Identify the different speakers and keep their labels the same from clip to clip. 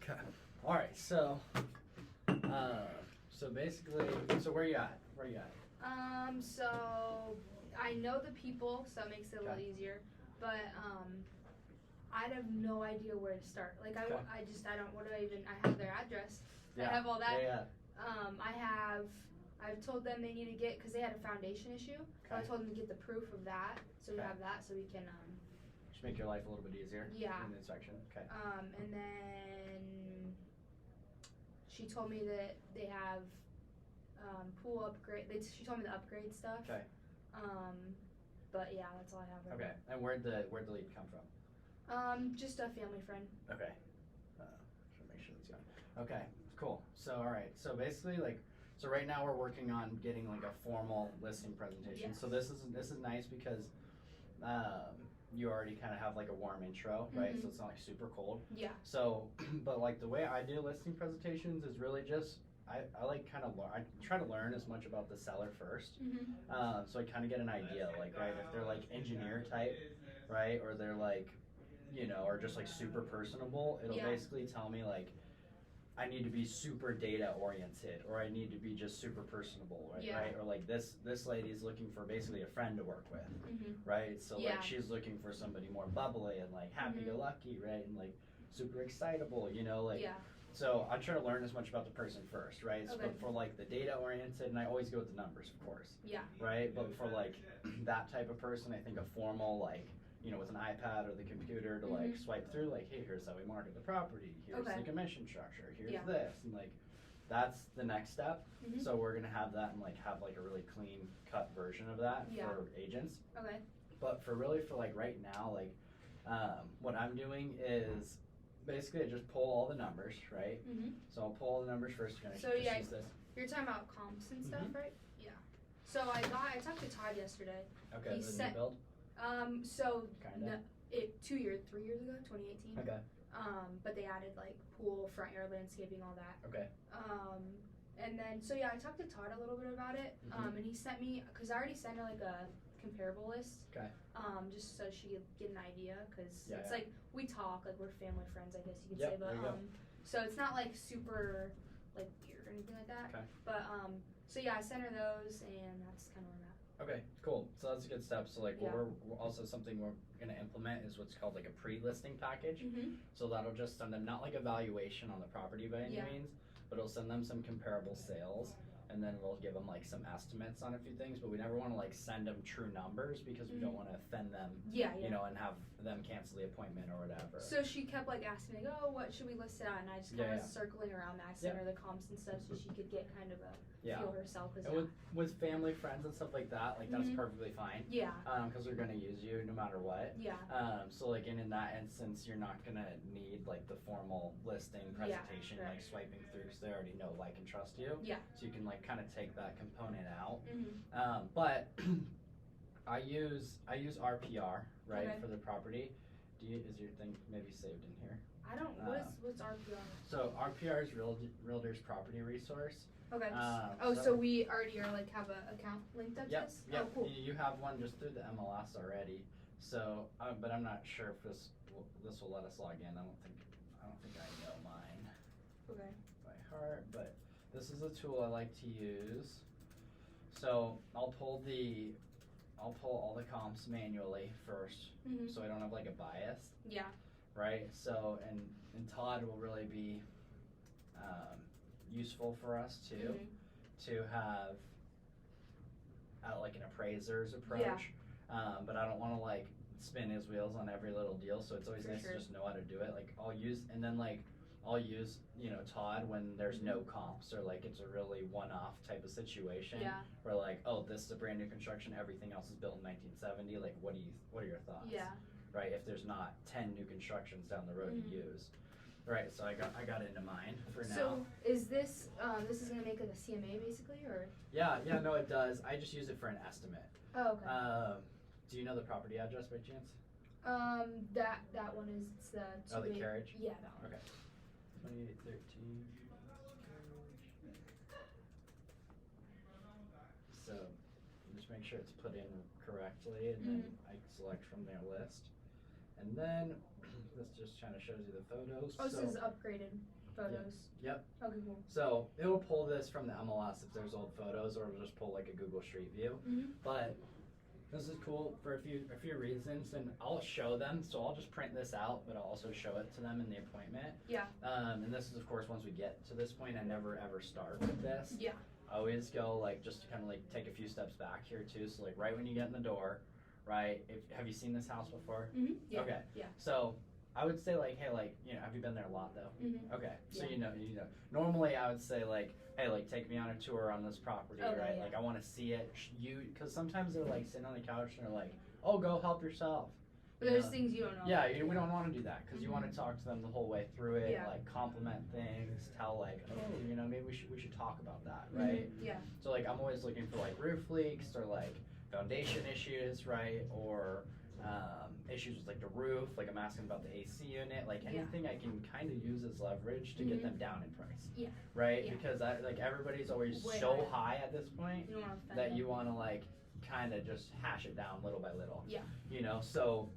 Speaker 1: Okay. All right. So basically, so where you at? Where you at?
Speaker 2: So I know the people, so it makes it a little
Speaker 1: Okay.
Speaker 2: easier. But I have no idea where to start. Like
Speaker 1: Okay.
Speaker 2: I don't. What do I even? I have their address.
Speaker 1: Yeah.
Speaker 2: I have all that.
Speaker 1: Yeah.
Speaker 2: I've told them they need to get because they had a foundation issue. So I
Speaker 1: Okay.
Speaker 2: told them to get the proof of that. So we
Speaker 1: Okay.
Speaker 2: have that, so we can
Speaker 1: Just make your life a little bit easier.
Speaker 2: Yeah.
Speaker 1: In the inspection. Okay.
Speaker 2: and then she told me that they have pool upgrade. She told me the upgrade stuff.
Speaker 1: Okay.
Speaker 2: But yeah, that's all I have. Right
Speaker 1: Okay. And where'd the lead come from?
Speaker 2: now. Just a family friend.
Speaker 1: Okay. Should make sure that's going. Okay. Cool. So all right. So basically, so right now we're working on getting like a formal listing presentation.
Speaker 2: Yes.
Speaker 1: So this is nice because you already kind of have like a warm intro, right?
Speaker 2: Mhm.
Speaker 1: So it's not like super cold.
Speaker 2: Yeah.
Speaker 1: So, but like the way I do listing presentations is really just I like kind of I try to learn as much about the seller first,
Speaker 2: Mhm.
Speaker 1: so I kind of get an idea, like right if they're like engineer type, right, or they're like, or just like super personable. It'll
Speaker 2: Yeah.
Speaker 1: basically tell me like I need to be super data oriented, or I need to be just super personable, right?
Speaker 2: Yeah.
Speaker 1: Right? Or like this lady is looking for basically a friend to work with,
Speaker 2: Mhm.
Speaker 1: right? So
Speaker 2: Yeah.
Speaker 1: like she's looking for somebody more bubbly and like happy-go-lucky, right? And like super excitable, like.
Speaker 2: Yeah.
Speaker 1: So I try to learn as much about the person first, right? So
Speaker 2: Okay.
Speaker 1: for like the data oriented, and I always go with the numbers, of course,
Speaker 2: Yeah.
Speaker 1: right? But for like that type of person, I think a formal like with an iPad or the computer to like
Speaker 2: Mhm.
Speaker 1: swipe through, like, hey, here's how we market the property, here's
Speaker 2: Okay.
Speaker 1: the commission structure, here's
Speaker 2: Yeah.
Speaker 1: this, and like that's the next step.
Speaker 2: Mhm.
Speaker 1: So we're gonna have that and like have like a really clean cut version of that
Speaker 2: Yeah.
Speaker 1: for agents.
Speaker 2: Okay.
Speaker 1: But for like right now, like what I'm doing is basically I just pull all the numbers, right?
Speaker 2: Mhm.
Speaker 1: So I'll pull all the numbers first. Gonna
Speaker 2: So,
Speaker 1: just
Speaker 2: yeah,
Speaker 1: use this.
Speaker 2: You're talking about comps and stuff,
Speaker 1: Mhm.
Speaker 2: right? Yeah. So I talked to Todd yesterday.
Speaker 1: Okay,
Speaker 2: He
Speaker 1: the
Speaker 2: sent-
Speaker 1: new build.
Speaker 2: So
Speaker 1: Kinda.
Speaker 2: 3 years ago, 2018.
Speaker 1: Okay.
Speaker 2: But they added like pool, front yard landscaping, all that.
Speaker 1: Okay.
Speaker 2: And then so yeah, I talked to Todd a little bit about it.
Speaker 1: Mhm.
Speaker 2: And he sent me because I already sent her like a comparable list.
Speaker 1: Okay.
Speaker 2: Just so she could get an idea because
Speaker 1: Yeah,
Speaker 2: it's
Speaker 1: yeah.
Speaker 2: like we talk like we're family friends, I guess you could
Speaker 1: Yep,
Speaker 2: say. But
Speaker 1: there you go.
Speaker 2: so it's not like super like weird or anything like that.
Speaker 1: Okay.
Speaker 2: But so yeah, I sent her those and that's kind of where I'm at.
Speaker 1: Okay, cool. So that's a good step. So like,
Speaker 2: Yeah.
Speaker 1: we're also something we're gonna implement is what's called like a pre-listing package.
Speaker 2: Mhm.
Speaker 1: So that'll just send them not like a valuation on the property by any
Speaker 2: Yeah.
Speaker 1: means, but it'll send them some comparable sales, and then we'll give them like some estimates on a few things. But we never want to like send them true numbers because we don't
Speaker 2: Mhm.
Speaker 1: want to offend them,
Speaker 2: Yeah.
Speaker 1: and have them cancel the appointment or whatever.
Speaker 2: So she kept like asking me, like, oh, what should we list it at? And I just kind of
Speaker 1: Yeah.
Speaker 2: circling around that. I sent
Speaker 1: Yeah.
Speaker 2: her the comps and stuff so she could get kind of a
Speaker 1: Yeah.
Speaker 2: feel herself. Cause
Speaker 1: And with family, friends, and stuff like that, like that's
Speaker 2: Mhm.
Speaker 1: perfectly fine.
Speaker 2: yeah,
Speaker 1: Because they're gonna use you no matter what.
Speaker 2: yeah,
Speaker 1: So like in that instance, you're not gonna need like the formal listing presentation,
Speaker 2: right.
Speaker 1: like swiping through because they already know, like, and trust you.
Speaker 2: yeah.
Speaker 1: So you can like kind of take that component out.
Speaker 2: Mm-hmm.
Speaker 1: But I use RPR, right,
Speaker 2: Okay.
Speaker 1: for the property. Is your thing maybe saved in here?
Speaker 2: I don't. What's RPR?
Speaker 1: So RPR is Realtor's Property Resource.
Speaker 2: Okay.
Speaker 1: So-
Speaker 2: So we already are like have a account linked up to
Speaker 1: Yep,
Speaker 2: this.
Speaker 1: yep.
Speaker 2: Oh, cool.
Speaker 1: You have one just through the MLS already. So, but I'm not sure if this will let us log in. I don't think I know mine
Speaker 2: Okay.
Speaker 1: by heart, but this is a tool I like to use. So I'll pull all the comps manually first,
Speaker 2: Mhm.
Speaker 1: so I don't have like a bias,
Speaker 2: Yeah.
Speaker 1: right? So and Todd will really be useful for us too,
Speaker 2: Mhm.
Speaker 1: to have like an appraiser's approach. But I don't want to like spin his wheels on every little deal, so it's always
Speaker 2: For
Speaker 1: nice
Speaker 2: sure.
Speaker 1: to just know how to do it. Like I'll use Todd when there's no comps or like it's a really one-off type of situation.
Speaker 2: Yeah.
Speaker 1: Where like, oh, this is a brand new construction, everything else is built in 1970. Like, what are your thoughts?
Speaker 2: Yeah.
Speaker 1: Right. If there's not 10 new constructions down the road
Speaker 2: Mhm.
Speaker 1: to use. Right. So I got into mine for now.
Speaker 2: So is this this is gonna make like a CMA basically or?
Speaker 1: Yeah. No, it does. I just use it for an estimate.
Speaker 2: Oh, okay.
Speaker 1: Do you know the property address by chance?
Speaker 2: That one is it's the.
Speaker 1: Oh, the
Speaker 2: 28
Speaker 1: carriage?
Speaker 2: Yeah, that one.
Speaker 1: Okay. 2813. So just make sure it's put in correctly, and then I select from their list. And then This just kind of shows you the photos.
Speaker 2: Oh, so this is upgraded photos.
Speaker 1: Yep.
Speaker 2: Okay, cool.
Speaker 1: So it'll pull this from the MLS if there's old photos, or it'll just pull like a Google Street View.
Speaker 2: Mhm.
Speaker 1: But this is cool for a few reasons, and I'll show them. So I'll just print this out, but I'll also show it to them in the appointment.
Speaker 2: Yeah.
Speaker 1: And this is, of course, once we get to this point, I never ever start with this.
Speaker 2: Yeah.
Speaker 1: I always go like just to kind of like take a few steps back here too. So like right when you get in the door, right? Have you seen this house before?
Speaker 2: Mhm. Yeah.
Speaker 1: Okay.
Speaker 2: Yeah.
Speaker 1: So I would say like, hey, like, you know, have you been there a lot though?
Speaker 2: Mhm.
Speaker 1: Okay. So
Speaker 2: Yeah.
Speaker 1: you know. Normally I would say like, hey, like take me on a tour on this property,
Speaker 2: Okay,
Speaker 1: right?
Speaker 2: yeah.
Speaker 1: Like I want to see it. Because sometimes they're like sitting on the couch and they're like, oh, go help yourself.
Speaker 2: But there's things you don't know.
Speaker 1: Yeah, we don't want to do that because you
Speaker 2: Mhm.
Speaker 1: want to talk to them the whole way through it,
Speaker 2: Yeah.
Speaker 1: like compliment things, tell like, oh, you know, maybe we should talk about that,
Speaker 2: Mhm.
Speaker 1: right?
Speaker 2: Yeah.
Speaker 1: So like I'm always looking for like roof leaks or like foundation issues, right? Or issues with like the roof, like I'm asking about the AC unit, like
Speaker 2: Yeah.
Speaker 1: anything I can kind of use as leverage to get
Speaker 2: Mhm.
Speaker 1: them down in price.
Speaker 2: Yeah.
Speaker 1: Right?
Speaker 2: Yeah.
Speaker 1: Because like everybody's always
Speaker 2: Way
Speaker 1: so
Speaker 2: high.
Speaker 1: high at this point
Speaker 2: You don't want to offend
Speaker 1: that
Speaker 2: them.
Speaker 1: you want to like kind of just hash it down little by little.
Speaker 2: Yeah.
Speaker 1: You know, so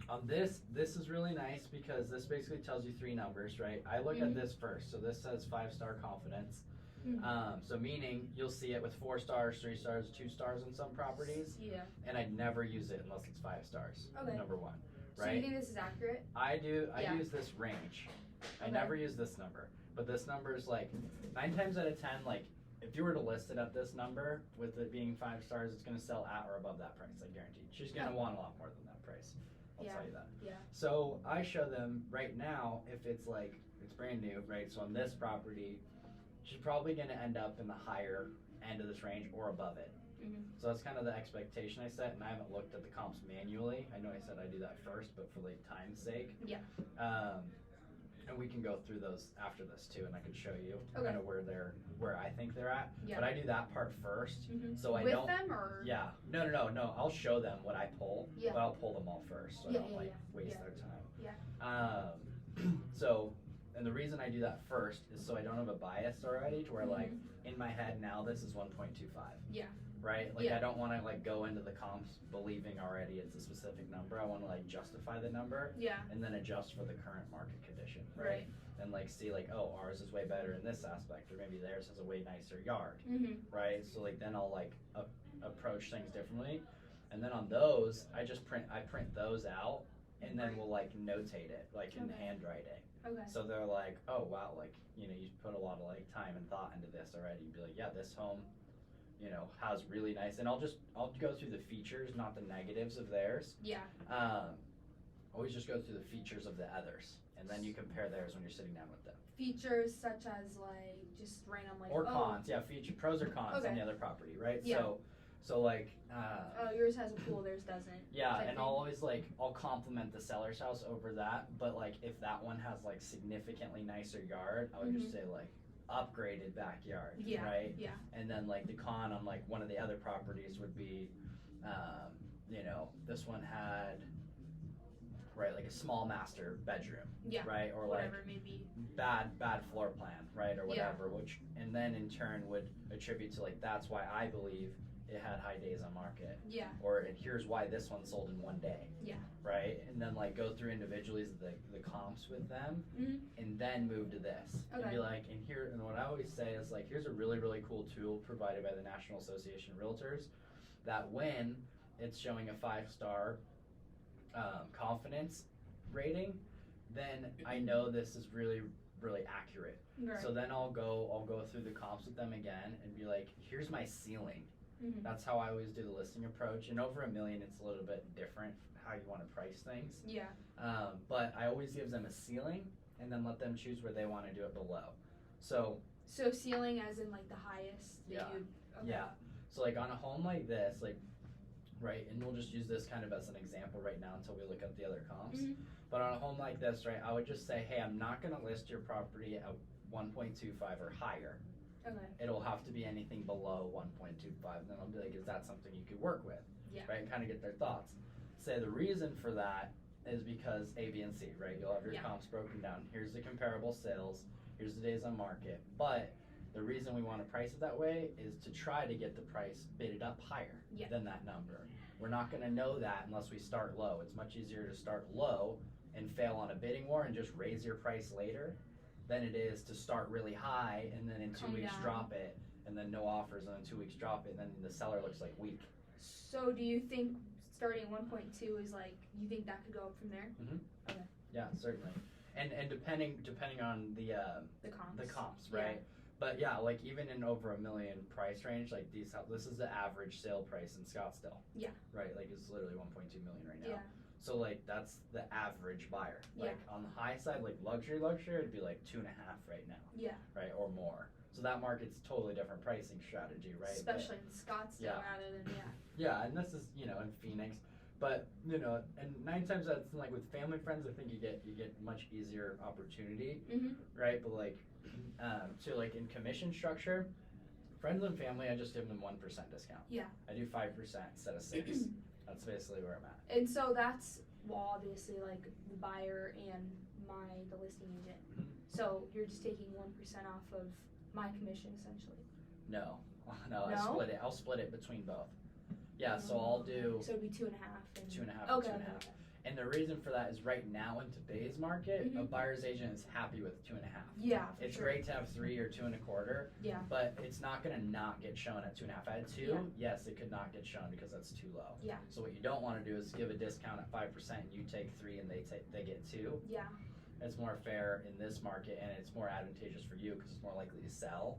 Speaker 1: on this is really nice because this basically tells you 3 numbers, right? I look at
Speaker 2: Mhm.
Speaker 1: this first. So this says 5-star confidence.
Speaker 2: Mhm.
Speaker 1: So meaning you'll see it with 4 stars, 3 stars, 2 stars on some properties,
Speaker 2: Yeah.
Speaker 1: and I'd never use it unless it's 5 stars.
Speaker 2: Okay.
Speaker 1: Number 1,
Speaker 2: So you
Speaker 1: right?
Speaker 2: think this is accurate?
Speaker 1: I
Speaker 2: Yeah.
Speaker 1: use this range. I
Speaker 2: Okay.
Speaker 1: never use this number, but this number is like 9 times out of 10, like if you were to list it at this number with it being 5 stars, it's going to sell at or above that price. I guarantee. She's going to
Speaker 2: Oh.
Speaker 1: want a lot more than that price. I'll
Speaker 2: Yeah.
Speaker 1: tell you that.
Speaker 2: Yeah.
Speaker 1: So I show them right now if it's like it's brand new, right? So on this property, she's probably going to end up in the higher end of this range or above it.
Speaker 2: Mhm.
Speaker 1: So that's kind of the expectation I set, and I haven't looked at the comps manually. I know I said I do that first, but for like time's sake.
Speaker 2: Yeah.
Speaker 1: And we can go through those after this too, and I can show you
Speaker 2: Okay.
Speaker 1: kind of where I think they're at.
Speaker 2: Yeah.
Speaker 1: But I do that part first,
Speaker 2: Mhm.
Speaker 1: so I
Speaker 2: With
Speaker 1: don't.
Speaker 2: them or?
Speaker 1: Yeah. No. I'll show them what I pull,
Speaker 2: Yeah.
Speaker 1: but I'll pull them all first, so
Speaker 2: Yeah,
Speaker 1: I don't
Speaker 2: yeah,
Speaker 1: like
Speaker 2: yeah.
Speaker 1: waste
Speaker 2: Yeah.
Speaker 1: their time.
Speaker 2: Yeah.
Speaker 1: So, and the reason I do that first is so I don't have a bias already to where like in my head now this is 1.25.
Speaker 2: Yeah.
Speaker 1: Right? Like
Speaker 2: Yeah.
Speaker 1: I don't want to like go into the comps believing already it's a specific number. I want to like justify the number
Speaker 2: Yeah.
Speaker 1: and then adjust for the current market condition, right?
Speaker 2: Right.
Speaker 1: And like see like, oh, ours is way better in this aspect, or maybe theirs has a way nicer yard,
Speaker 2: Mhm.
Speaker 1: right? So like then I'll like approach things differently, and then on those I print those out, and then
Speaker 2: Right.
Speaker 1: we'll like notate it like in
Speaker 2: Okay.
Speaker 1: handwriting.
Speaker 2: Okay.
Speaker 1: So they're like, oh wow, like you know you put a lot of like time and thought into this already. You'd be like, yeah, this home, you know, has really nice, and I'll go through the features, not the negatives of theirs.
Speaker 2: Yeah.
Speaker 1: Always just go through the features of the others, and then you compare theirs when you're sitting down with them.
Speaker 2: Features such as like just random like
Speaker 1: Or
Speaker 2: oh,
Speaker 1: cons, yeah, feature pros or cons
Speaker 2: Okay.
Speaker 1: on the other property, right?
Speaker 2: Yeah.
Speaker 1: So like,
Speaker 2: oh yours has a pool, theirs doesn't.
Speaker 1: yeah,
Speaker 2: type
Speaker 1: and
Speaker 2: thing.
Speaker 1: I'll always like I'll compliment the seller's house over that, but like if that one has like significantly nicer yard, I would just say like upgraded backyard,
Speaker 2: Yeah.
Speaker 1: right?
Speaker 2: Yeah.
Speaker 1: And then like the con on like one of the other properties would be, you know, this one had, right, like a small master bedroom,
Speaker 2: Yeah.
Speaker 1: right, or
Speaker 2: Whatever
Speaker 1: like
Speaker 2: maybe.
Speaker 1: bad floor plan, right, or
Speaker 2: Yeah.
Speaker 1: whatever, which and then in turn would attribute to like that's why I believe it had high days on market,
Speaker 2: Yeah.
Speaker 1: or and here's why this one sold in one day,
Speaker 2: Yeah.
Speaker 1: right, and then like go through individually the comps with them,
Speaker 2: Mhm.
Speaker 1: and then move to this and
Speaker 2: Okay.
Speaker 1: be like, and here, and what I always say is like, here's a really really cool tool provided by the National Association of Realtors, that when it's showing a 5-star confidence rating, then I know this is really really accurate.
Speaker 2: Right.
Speaker 1: So then I'll go through the comps with them again and be like, here's my ceiling.
Speaker 2: Mhm.
Speaker 1: That's how I always do the listing approach. And over $1 million, it's a little bit different how you want to price things.
Speaker 2: Yeah.
Speaker 1: But I always give them a ceiling and then let them choose where they want to do it below. So
Speaker 2: So ceiling as in like the highest that
Speaker 1: Yeah.
Speaker 2: you'd okay.
Speaker 1: yeah, so like on a home like this, like right, and we'll just use this kind of as an example right now until we look at the other comps.
Speaker 2: Mhm.
Speaker 1: But on a home like this, right, I would just say, hey, I'm not going to list your property at 1.25 or higher.
Speaker 2: Okay.
Speaker 1: It'll have to be anything below 1.25, and then I'll be like, is that something you could work with?
Speaker 2: Yeah.
Speaker 1: Right, and kind of get their thoughts. Say the reason for that is because A, B, and C, right? You'll have your
Speaker 2: Yeah.
Speaker 1: comps broken down. Here's the comparable sales. Here's the days on market. But the reason we want to price it that way is to try to get the price bidded up higher
Speaker 2: Yeah.
Speaker 1: than that number. We're not going to know that unless we start low. It's much easier to start low and fail on a bidding war and just raise your price later than it is to start really high and then in 2
Speaker 2: Come
Speaker 1: weeks
Speaker 2: down.
Speaker 1: drop it and then no offers and then 2 weeks drop it and then the seller looks like weak.
Speaker 2: So do you think starting at 1.2 is like, you think that could go up from there?
Speaker 1: Yeah, certainly. And depending on the comps, right? But yeah, like even in over $1 million price range, like this is the average sale price in Scottsdale.
Speaker 2: Yeah.
Speaker 1: Right, like it's literally 1.2 million right now.
Speaker 2: Yeah.
Speaker 1: So like that's the average buyer.
Speaker 2: Yeah.
Speaker 1: Like on the high side, like luxury, it'd be like 2.5 right now.
Speaker 2: Yeah.
Speaker 1: Right, or more. So that market's totally different pricing strategy, right?
Speaker 2: Especially in Scottsdale
Speaker 1: Yeah.
Speaker 2: rather than,
Speaker 1: Yeah, and this is in Phoenix, but and 9 times out of 10, like with family friends, I think you get much easier opportunity, right? But like, so like in commission structure, friends and family, I just give them 1% discount.
Speaker 2: Yeah.
Speaker 1: I do 5% instead of 6. That's basically where I'm at.
Speaker 2: And so that's, well, obviously like the buyer and the listing agent. So you're just taking 1% off of my commission essentially.
Speaker 1: No,
Speaker 2: No?
Speaker 1: I'll split it between both. Yeah, so I'll do
Speaker 2: So it'd be 2.5.
Speaker 1: 2.5
Speaker 2: Okay.
Speaker 1: and 2.5. And the reason for that is right now in today's market, a buyer's agent is happy with 2.5.
Speaker 2: Yeah, for
Speaker 1: It's
Speaker 2: sure.
Speaker 1: great to have 3 or 2.25.
Speaker 2: Yeah.
Speaker 1: But it's not gonna not get shown at 2.5. If I had 2,
Speaker 2: Yeah.
Speaker 1: yes, it could not get shown because that's too low.
Speaker 2: Yeah.
Speaker 1: So what you don't want to do is give a discount at 5%, and you take 3 and they get 2.
Speaker 2: Yeah.
Speaker 1: It's more fair in this market, and it's more advantageous for you because it's more likely to sell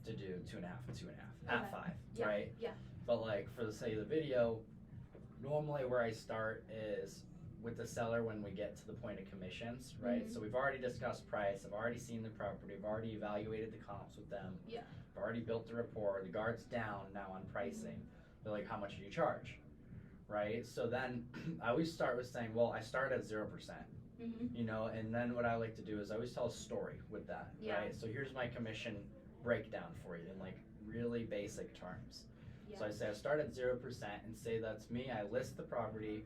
Speaker 1: to do 2.5 and 2.5 at
Speaker 2: Okay.
Speaker 1: 5,
Speaker 2: Yeah.
Speaker 1: right?
Speaker 2: Yeah.
Speaker 1: But like for the sake of the video, normally where I start is with the seller when we get to the point of commissions, right?
Speaker 2: Mhm.
Speaker 1: So we've already discussed price, I've already seen the property, I've already evaluated the comps with them.
Speaker 2: Yeah.
Speaker 1: I've already built the rapport, the guard's down now on pricing. They're like, how much do you charge? Right? So then I always start with saying, well, I start at 0%. And then what I like to do is I always tell a story with that,
Speaker 2: Yeah.
Speaker 1: right? So here's my commission breakdown for you in like really basic terms.
Speaker 2: Yeah.
Speaker 1: So I say I start at 0% and say that's me. I list the property.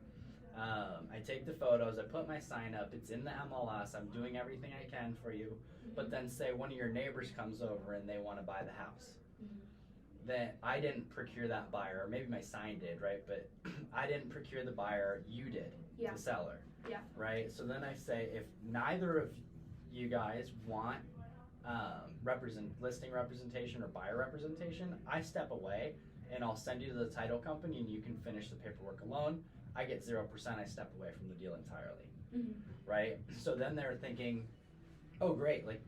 Speaker 1: I take the photos. I put my sign up. It's in the MLS. I'm doing everything I can for you. But then say one of your neighbors comes over and they want to buy the house. Then I didn't procure that buyer. Or maybe my sign did, right? But I didn't procure the buyer. You did,
Speaker 2: Yeah.
Speaker 1: the seller.
Speaker 2: Yeah.
Speaker 1: Right? So then I say if neither of you guys want listing representation or buyer representation, I step away and I'll send you to the title company and you can finish the paperwork alone. I get 0%, I step away from the deal entirely. Right? So then they're thinking, oh great, like,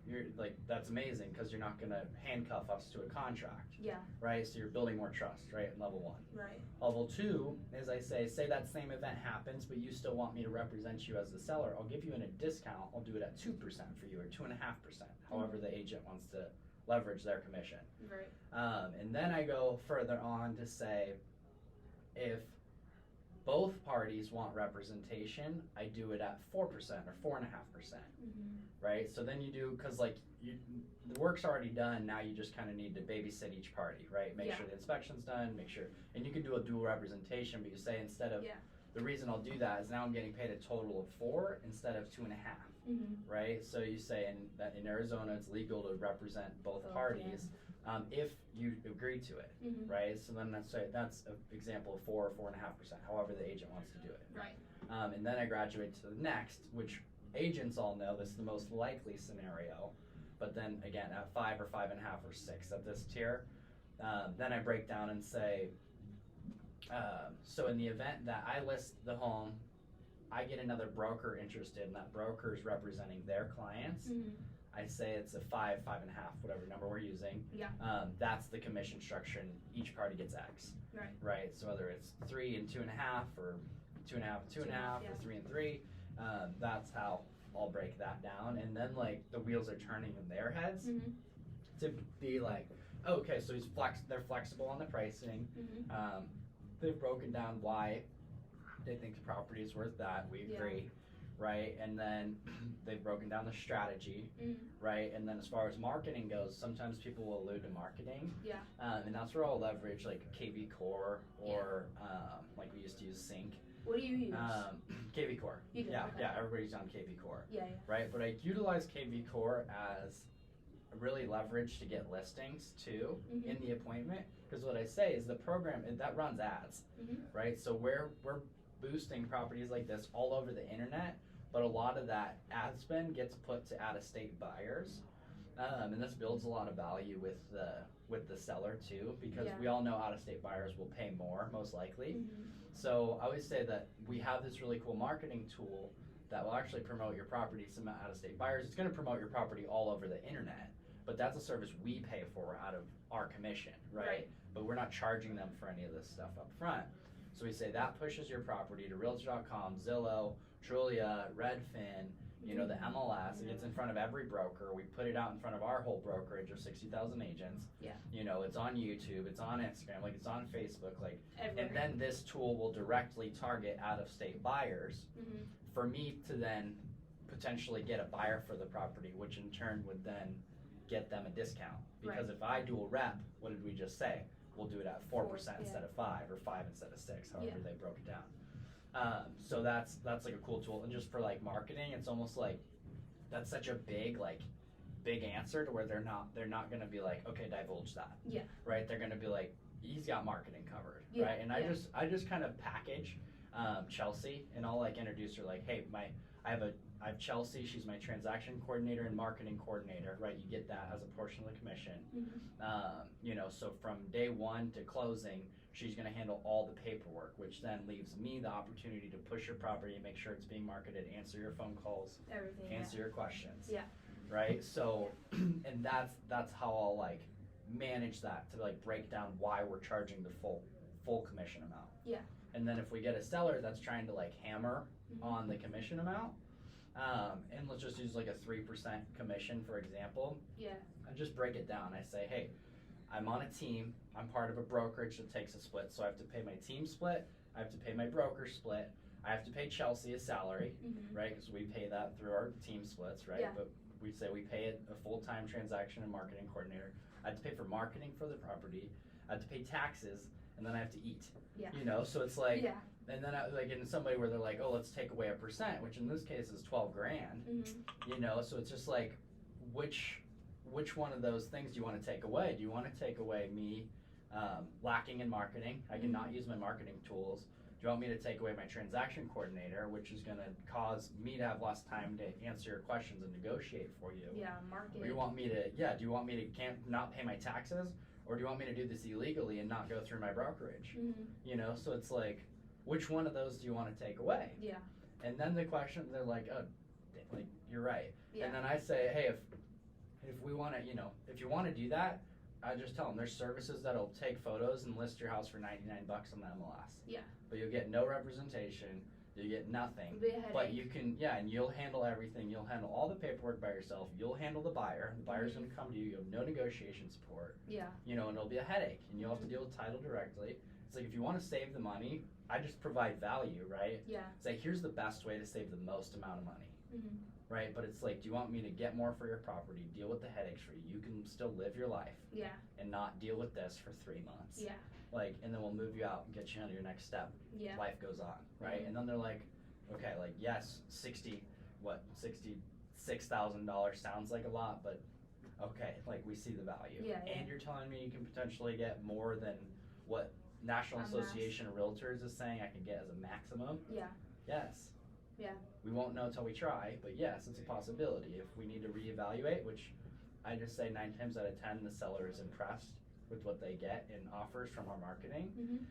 Speaker 1: you're like, that's amazing because you're not gonna handcuff us to a contract.
Speaker 2: Yeah.
Speaker 1: Right? So you're building more trust, right, in level 1.
Speaker 2: Right.
Speaker 1: Level 2 is I say that same event happens, but you still want me to represent you as the seller. I'll give you a discount. I'll do it at 2% for you or 2.5%, however the agent wants to leverage their commission.
Speaker 2: Right.
Speaker 1: And then I go further on to say, if both parties want representation, I do it at 4% or 4.5%. Right? So then you do, because like the work's already done, now you just kind of need to babysit each party, right? Make sure the inspection's done, and you can do a dual representation, but you say instead of, the reason I'll do that is now I'm getting paid a total of 4 instead of 2.5, right? So you say in Arizona it's legal to represent both parties if you agree to it, right? So then that's an example of 4 or 4.5%, however the agent wants to do it.
Speaker 2: Right.
Speaker 1: And then I graduate to the next, which agents all know this is the most likely scenario, but then again at 5 or 5.5 or 6 at this tier, then I break down and say, so in the event that I list the home, I get another broker interested, and that broker is representing their clients. I say it's a 5, 5.5, whatever number we're using.
Speaker 2: Yeah.
Speaker 1: That's the commission structure, and each party gets X.
Speaker 2: Right.
Speaker 1: Right. So whether it's 3 and 2.5, or 2.5 and 2.5, or 3 and 3, that's how I'll break that down. And then like the wheels are turning in their heads to be like, oh, okay, so they're flexible on the pricing. They've broken down why they think the property is worth that. We agree. Right, and then they've broken down the strategy, right, and then as far as marketing goes, sometimes people will allude to marketing, and that's where I'll leverage like KV Core or like we used to use Sync.
Speaker 2: What do you use?
Speaker 1: KV Core.
Speaker 2: You do,
Speaker 1: yeah,
Speaker 2: okay.
Speaker 1: yeah, everybody's on KV Core.
Speaker 2: Yeah.
Speaker 1: Right, but I utilize KV Core as really leverage to get listings too in the appointment, because what I say is the program that runs ads, right? So we're boosting properties like this all over the internet, but a lot of that ad spend gets put to out-of-state buyers. And this builds a lot of value with the seller too, because
Speaker 2: Yeah.
Speaker 1: we all know out-of-state buyers will pay more, most likely.
Speaker 2: Mm-hmm.
Speaker 1: So I always say that we have this really cool marketing tool that will actually promote your property to some out-of-state buyers. It's going to promote your property all over the internet, but that's a service we pay for out of our commission, right?
Speaker 2: Right.
Speaker 1: But we're not charging them for any of this stuff up front. So we say that pushes your property to Realtor.com, Zillow, Trulia, Redfin, you know, the MLS. It gets in front of every broker. We put it out in front of our whole brokerage of 60,000 agents.
Speaker 2: Yeah.
Speaker 1: You know, it's on YouTube, it's on Instagram, like it's on Facebook, like,
Speaker 2: Everywhere.
Speaker 1: and then this tool will directly target out-of-state buyers
Speaker 2: Mm-hmm.
Speaker 1: for me to then potentially get a buyer for the property, which in turn would then get them a discount. Because if I dual rep, what did we just say? We'll do it at 4% instead of 5, or 5 instead of 6, however they broke it down. So that's like a cool tool. And just for like marketing, it's almost like that's such a big answer to where they're not gonna be like, okay, divulge that.
Speaker 2: Yeah.
Speaker 1: Right? They're gonna be like, he's got marketing covered.
Speaker 2: Yeah,
Speaker 1: Right? And
Speaker 2: yeah.
Speaker 1: I just kind of package Chelsea, and I'll like introduce her like, hey, I have Chelsea, she's my transaction coordinator and marketing coordinator, right? You get that as a portion of the commission.
Speaker 2: Mm-hmm.
Speaker 1: You know, so from day one to closing, she's gonna handle all the paperwork, which then leaves me the opportunity to push your property, make sure it's being marketed, answer your phone calls,
Speaker 2: Everything.
Speaker 1: answer your questions.
Speaker 2: Yeah.
Speaker 1: Right? So, and that's how I'll like manage that to like break down why we're charging the full commission amount.
Speaker 2: Yeah.
Speaker 1: And then if we get a seller that's trying to like hammer
Speaker 2: Mm-hmm.
Speaker 1: on the commission amount, and let's just use like a 3% commission, for example,
Speaker 2: Yeah.
Speaker 1: I just break it down. I say, hey, I'm on a team. I'm part of a brokerage that takes a split. So I have to pay my team split. I have to pay my broker split. I have to pay Chelsea a salary,
Speaker 2: Mm-hmm.
Speaker 1: right? Because we pay that through our team splits, right?
Speaker 2: Yeah.
Speaker 1: But we say we pay it a full-time transaction and marketing coordinator. I have to pay for marketing for the property. I have to pay taxes, and then I have to eat.
Speaker 2: Yeah.
Speaker 1: You know, so it's like,
Speaker 2: Yeah.
Speaker 1: and then I, like in somebody where they're like, oh, let's take away 1%, which in this case is 12 grand.
Speaker 2: Mm-hmm.
Speaker 1: You know, so it's just like, which one of those things do you want to take away? Do you want to take away me lacking in marketing? I cannot use my marketing tools. Do you want me to take away my transaction coordinator, which is going to cause me to have less time to answer your questions and negotiate for you?
Speaker 2: Yeah. Market.
Speaker 1: Or you want me to, do you want me to not pay my taxes? Or do you want me to do this illegally and not go through my brokerage?
Speaker 2: Mm-hmm.
Speaker 1: You know, so it's like, which one of those do you want to take away?
Speaker 2: Yeah.
Speaker 1: And then the question, they're like, oh, like, you're right.
Speaker 2: Yeah.
Speaker 1: And then I say, hey, if we want to, you know, if you want to do that, I just tell them there's services that'll take photos and list your house for $99 on the MLS.
Speaker 2: Yeah.
Speaker 1: But you'll get no representation. You get nothing.
Speaker 2: It'll be a headache.
Speaker 1: But you can, and you'll handle everything. You'll handle all the paperwork by yourself. You'll handle the buyer. The buyer's going to come to you. You have no negotiation support.
Speaker 2: Yeah.
Speaker 1: You know, and it'll be a headache. And you'll have to deal with title directly. It's like if you want to save the money, I just provide value, right?
Speaker 2: Yeah.
Speaker 1: It's like, here's the best way to save the most amount of money.
Speaker 2: Mm-hmm.
Speaker 1: Right, but it's like, do you want me to get more for your property, deal with the headaches for you? You can still live your life
Speaker 2: Yeah.
Speaker 1: and not deal with this for 3 months.
Speaker 2: Yeah.
Speaker 1: Like, and then we'll move you out and get you on to your next step.
Speaker 2: Yeah.
Speaker 1: Life goes on, right?
Speaker 2: Mhm.
Speaker 1: And then they're like, okay, like, yes, $66,000 sounds like a lot, but okay, like, we see the value.
Speaker 2: Yeah, yeah.
Speaker 1: And you're telling me you can potentially get more than what National
Speaker 2: A max.
Speaker 1: Association of Realtors is saying I can get as a maximum?
Speaker 2: Yeah.
Speaker 1: Yes.
Speaker 2: Yeah.
Speaker 1: We won't know until we try, but yes, it's a possibility. If we need to reevaluate, which I just say 9 times out of 10, the seller is impressed with what they get in offers from our marketing,
Speaker 2: Mm-hmm.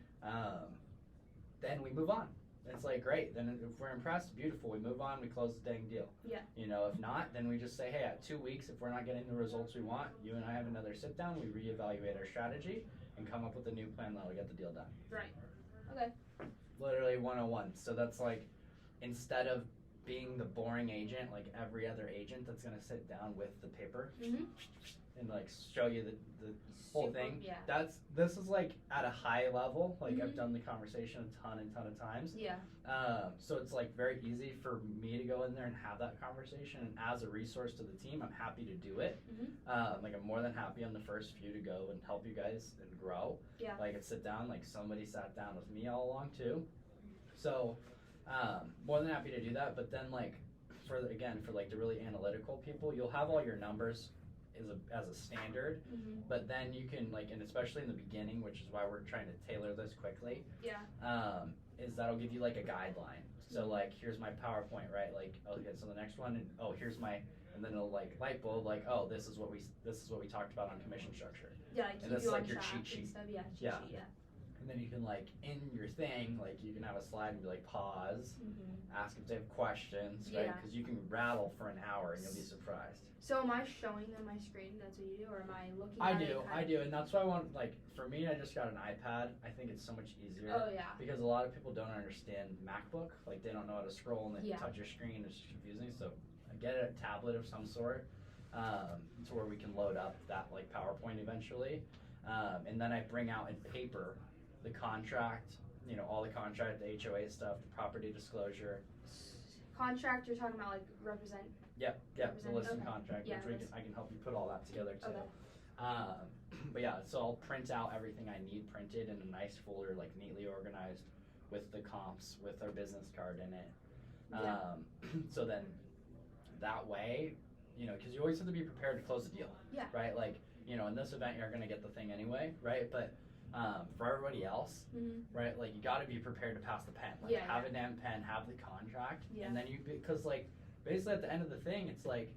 Speaker 1: then we move on. It's like, great. Then if we're impressed, beautiful. We move on. We close the dang deal.
Speaker 2: Yeah.
Speaker 1: You know, if not, then we just say, hey, at 2 weeks, if we're not getting the results we want, you and I have another sit down. We reevaluate our strategy and come up with a new plan that'll get the deal done.
Speaker 2: Right. Okay.
Speaker 1: Literally 101. So that's like, instead of being the boring agent, like every other agent that's gonna sit down with the paper
Speaker 2: Mm-hmm.
Speaker 1: and like show you the whole thing.
Speaker 2: Yeah.
Speaker 1: This is like at a high level. Like I've
Speaker 2: Mhm.
Speaker 1: done the conversation a ton of times.
Speaker 2: Yeah.
Speaker 1: So it's like very easy for me to go in there and have that conversation. And as a resource to the team, I'm happy to do it.
Speaker 2: Mm-hmm.
Speaker 1: Like I'm more than happy on the first few to go and help you guys and grow.
Speaker 2: Yeah.
Speaker 1: Like and sit down. Like somebody sat down with me all along too. So more than happy to do that. But then like for like the really analytical people, you'll have all your numbers as a standard.
Speaker 2: Mm-hmm.
Speaker 1: But then you can like, and especially in the beginning, which is why we're trying to tailor this quickly.
Speaker 2: Yeah.
Speaker 1: is that'll give you like a guideline. So like, here's my PowerPoint, right? Like, okay, so the next one, and here's my, and then it'll like light bulb, like, oh, this is what we talked about on commission structure.
Speaker 2: Yeah, like
Speaker 1: And
Speaker 2: keep
Speaker 1: that's
Speaker 2: you
Speaker 1: like
Speaker 2: on
Speaker 1: your
Speaker 2: track
Speaker 1: cheat
Speaker 2: and
Speaker 1: sheet.
Speaker 2: stuff. Yeah, cheat
Speaker 1: Yeah.
Speaker 2: sheet, yeah.
Speaker 1: And then you can like, in your thing, like you can have a slide and be like, pause, ask if they have questions, right?
Speaker 2: Yeah.
Speaker 1: Because you can rattle for an hour and you'll be surprised.
Speaker 2: So am I showing them my screen? That's what you do, or am I looking
Speaker 1: I
Speaker 2: at it?
Speaker 1: I do, and that's why I want, like, for me, I just got an iPad. I think it's so much easier.
Speaker 2: Oh yeah.
Speaker 1: Because a lot of people don't understand MacBook, like they don't know how to scroll and they
Speaker 2: Yeah.
Speaker 1: touch your screen, it's confusing. So I get a tablet of some sort, to where we can load up that like PowerPoint eventually, and then I bring out in paper the contract, you know, all the contract, the HOA stuff, the property disclosure.
Speaker 2: Contract, you're talking about like represent.
Speaker 1: Yep, the listing
Speaker 2: Okay.
Speaker 1: contract,
Speaker 2: Yeah,
Speaker 1: which I can help you put all that together too.
Speaker 2: Okay.
Speaker 1: But yeah, so I'll print out everything I need printed in a nice folder, like neatly organized, with the comps, with our business card in it.
Speaker 2: Yeah.
Speaker 1: So then, that way, you know, because you always have to be prepared to close the deal.
Speaker 2: Yeah.
Speaker 1: Right, like, you know, in this event you're gonna get the thing anyway, right? But for everybody else, right, like you got to be prepared to pass the pen. Like
Speaker 2: Yeah,
Speaker 1: have a damn pen, have the contract,
Speaker 2: Yeah.
Speaker 1: and then because like basically at the end of the thing, it's like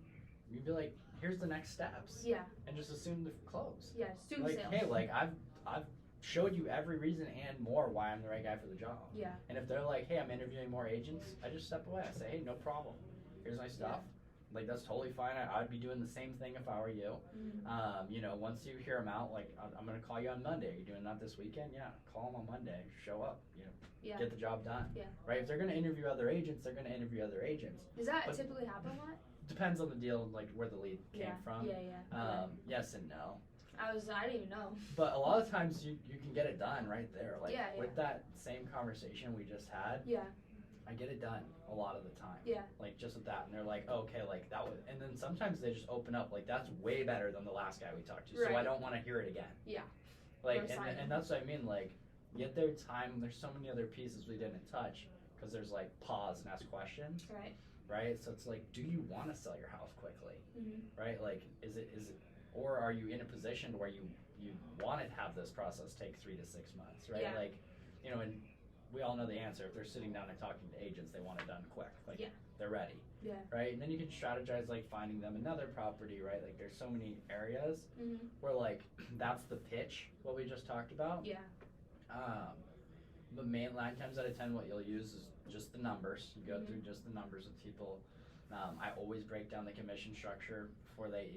Speaker 1: you'd be like, here's the next steps,
Speaker 2: Yeah.
Speaker 1: and just assume the close.
Speaker 2: Yeah. Student
Speaker 1: Like,
Speaker 2: sales.
Speaker 1: hey, like I've showed you every reason and more why I'm the right guy for the job.
Speaker 2: Yeah.
Speaker 1: And if they're like, hey, I'm interviewing more agents, I just step away. I say, hey, no problem. Here's my stuff. Like, that's totally fine. I'd be doing the same thing if I were you. You know, once you hear them out, like, I'm going to call you on Monday. Are you doing that this weekend? Yeah, call them on Monday. Show up, you know,
Speaker 2: Yeah.
Speaker 1: get the job done.
Speaker 2: Yeah.
Speaker 1: Right? If they're going to interview other agents, they're going to interview other agents.
Speaker 2: Does that
Speaker 1: But-
Speaker 2: typically happen a lot?
Speaker 1: Depends on the deal, like, where the lead came from.
Speaker 2: Yeah.
Speaker 1: Yes and no.
Speaker 2: I didn't even know.
Speaker 1: But a lot of times you can get it done right there. Like,
Speaker 2: Yeah,
Speaker 1: with that same conversation we just had,
Speaker 2: Yeah.
Speaker 1: I get it done a lot of the time.
Speaker 2: Yeah.
Speaker 1: Like, just with that, and they're like, oh, okay, like that was, and then sometimes they just open up, like, that's way better than the last guy we talked to, so I
Speaker 2: Right.
Speaker 1: don't want to hear it again.
Speaker 2: Yeah.
Speaker 1: Like,
Speaker 2: Or sign
Speaker 1: and that's what I mean, like, get their time, there's so many other pieces we didn't touch, because there's, like, pause and ask questions,
Speaker 2: Right.
Speaker 1: right? So it's like, do you want to sell your house quickly,
Speaker 2: Mhm.
Speaker 1: right? Like, is it, or are you in a position where you want to have this process take 3 to 6 months, right?
Speaker 2: Yeah.
Speaker 1: Like, you know, and we all know the answer. If they're sitting down and talking to agents, they want it done quick. Like,
Speaker 2: Yeah.
Speaker 1: they're ready.
Speaker 2: Yeah.
Speaker 1: Right? And then you can strategize, like, finding them another property, right? Like, there's so many areas
Speaker 2: Mhm.
Speaker 1: where, like, that's the pitch, what we just talked about.
Speaker 2: Yeah.
Speaker 1: But 9 times out of 10, what you'll use is just the numbers. You go
Speaker 2: Mhm.
Speaker 1: through just the numbers with people. I always break down the commission structure before they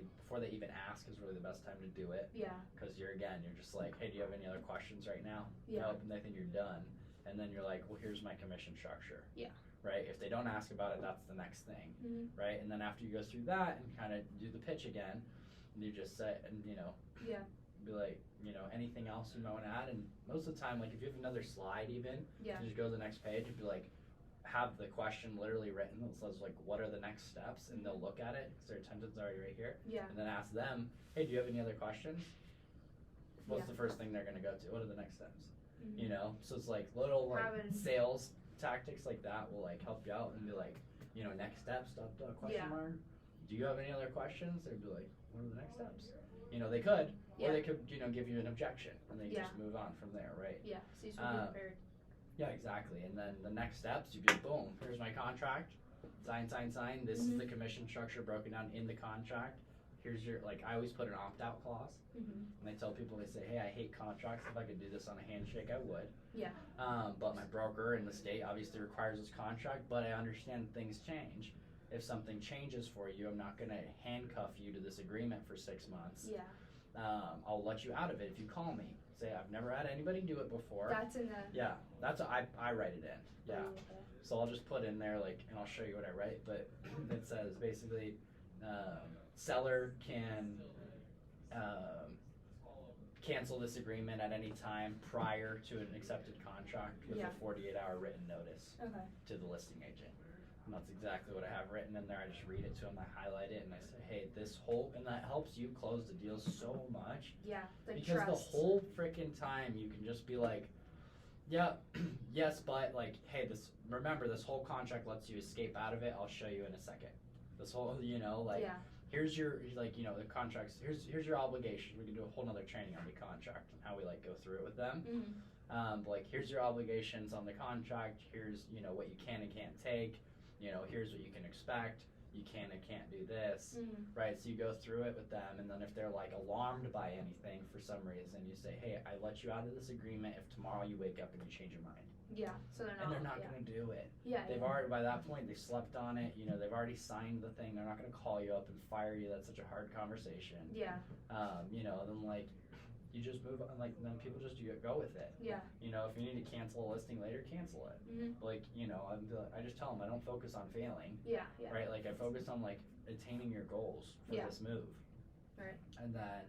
Speaker 1: even ask is really the best time to do it.
Speaker 2: Yeah.
Speaker 1: Because you're just like, hey, do you have any other questions right now?
Speaker 2: Yeah.
Speaker 1: Nope, and they think you're done. And then you're like, well, here's my commission structure.
Speaker 2: Yeah.
Speaker 1: Right? If they don't ask about it, that's the next thing.
Speaker 2: Mhm.
Speaker 1: Right? And then after you go through that and kind of do the pitch again, and you just say, and you know,
Speaker 2: Yeah.
Speaker 1: be like, you know, anything else you might want to add? And most of the time, like if you have another slide even,
Speaker 2: Yeah.
Speaker 1: you just go to the next page and be like, have the question literally written that says like, what are the next steps? And they'll look at it because their attendant's already right here.
Speaker 2: Yeah.
Speaker 1: And then ask them, hey, do you have any other questions? What's
Speaker 2: Yeah.
Speaker 1: the first thing they're going to go to? What are the next steps?
Speaker 2: Mhm.
Speaker 1: You know, so it's like little like
Speaker 2: Having-
Speaker 1: sales tactics like that will like help you out and be like, you know, next steps, question
Speaker 2: Yeah.
Speaker 1: mark. Do you have any other questions? They'd be like, what are the next steps? You know, they could,
Speaker 2: Yeah.
Speaker 1: or they could, you know, give you an objection and then you
Speaker 2: Yeah.
Speaker 1: just move on from there, right?
Speaker 2: Yeah. So you should be prepared.
Speaker 1: Yeah, exactly. And then the next steps, you'd be like, boom, here's my contract. Sign. This is the commission structure broken down in the contract. Here's your, like, I always put an opt-out clause.
Speaker 2: Mhm.
Speaker 1: And I tell people, they say, hey, I hate contracts. If I could do this on a handshake, I would.
Speaker 2: Yeah.
Speaker 1: But my broker in the state obviously requires this contract, but I understand things change. If something changes for you, I'm not going to handcuff you to this agreement for 6 months.
Speaker 2: Yeah.
Speaker 1: I'll let you out of it if you call me. Say, I've never had anybody do it before.
Speaker 2: That's in the.
Speaker 1: Yeah, that's what I write it in. Yeah.
Speaker 2: Ooh, okay.
Speaker 1: So I'll just put in there like, and I'll show you what I write. But it says basically, seller can cancel this agreement at any time prior to an accepted contract with
Speaker 2: Yeah.
Speaker 1: a 48-hour written notice
Speaker 2: Okay.
Speaker 1: to the listing agent. And that's exactly what I have written in there. I just read it to them, I highlight it, and I say, hey, and that helps you close the deal so much.
Speaker 2: Yeah. The
Speaker 1: Because
Speaker 2: trust.
Speaker 1: the whole freaking time you can just be like, yeah, yes, but like, hey, remember this whole contract lets you escape out of it. I'll show you in a second. This whole, you know, like,
Speaker 2: Yeah.
Speaker 1: here's your, like, you know, the contracts, here's your obligation. We can do a whole nother training on the contract and how we like go through it with them. Like, here's your obligations on the contract, here's, you know, what you can and can't take, you know, here's what you can expect, you can and can't do this, right? So you go through it with them, and then if they're like alarmed by anything for some reason, you say, hey, I let you out of this agreement if tomorrow you wake up and you change your mind.
Speaker 2: Yeah, so they're not.
Speaker 1: And they're not gonna do it.
Speaker 2: Yeah.
Speaker 1: They've already, by that point, they slept on it, you know, they've already signed the thing, they're not gonna call you up and fire you, that's such a hard conversation.
Speaker 2: Yeah.
Speaker 1: You know, then like, you just move on, like, then people just go with it.
Speaker 2: Yeah.
Speaker 1: You know, if you need to cancel a listing later, cancel it. Like, you know, I just tell them I don't focus on failing.
Speaker 2: Yeah.
Speaker 1: Right? Like, I focus on, like, attaining your goals for this move.
Speaker 2: Right.
Speaker 1: And then,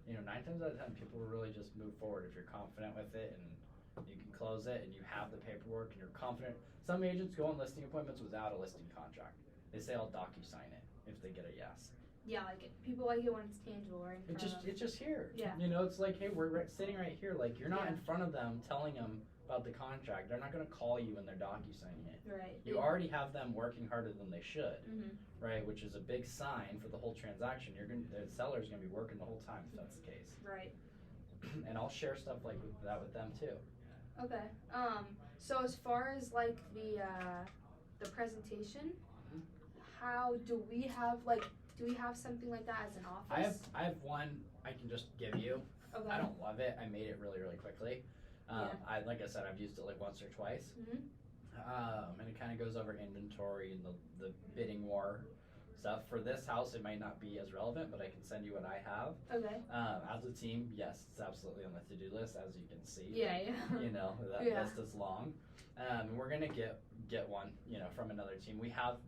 Speaker 1: you know, 9 times out of 10, people will really just move forward if you're confident with it and you can close it and you have the paperwork and you're confident. Some agents go on listing appointments without a listing contract. They say I'll DocuSign it if they get a yes.
Speaker 2: Yeah, like people like it when it's tangible, right?
Speaker 1: It's just here.
Speaker 2: Yeah.
Speaker 1: You know, it's like, hey, we're sitting right here. Like, you're not
Speaker 2: Yeah.
Speaker 1: in front of them telling them about the contract. They're not going to call you when they're DocuSigning it.
Speaker 2: Right.
Speaker 1: You already have them working harder than they should,
Speaker 2: Mhm.
Speaker 1: right? Which is a big sign for the whole transaction. The seller's going to be working the whole time if that's the case.
Speaker 2: Right.
Speaker 1: And I'll share stuff like that with them too.
Speaker 2: Okay. So as far as like the presentation, how do we have something like that as an office?
Speaker 1: I have one I can just give you.
Speaker 2: Okay.
Speaker 1: I don't love it. I made it really, really quickly.
Speaker 2: Yeah.
Speaker 1: Like I said, I've used it like once or twice. And it kind of goes over inventory and the bidding war stuff. For this house, it might not be as relevant, but I can send you what I have.
Speaker 2: Okay.
Speaker 1: As a team, yes, it's absolutely on the to-do list, as you can see.
Speaker 2: Yeah.
Speaker 1: You know, that
Speaker 2: Yeah.
Speaker 1: list is long. And we're gonna get one, you know, from another team. We have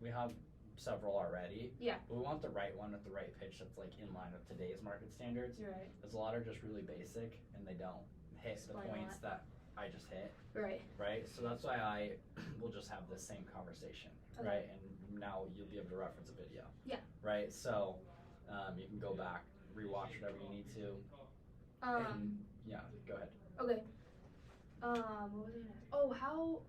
Speaker 1: several already.
Speaker 2: Yeah.
Speaker 1: But we want the right one with the right pitch that's like in line with today's market standards.
Speaker 2: Right.
Speaker 1: Because a lot are just really basic and they don't hit
Speaker 2: Explain
Speaker 1: the points that I just hit.
Speaker 2: Right.
Speaker 1: Right? So that's why I will just have the same conversation.
Speaker 2: Okay.
Speaker 1: Right? And now you'll be able to reference a video.
Speaker 2: Yeah.
Speaker 1: Right? So you can go back, rewatch whatever you need to. And yeah, go ahead.
Speaker 2: Okay. What was I gonna ask? Oh, how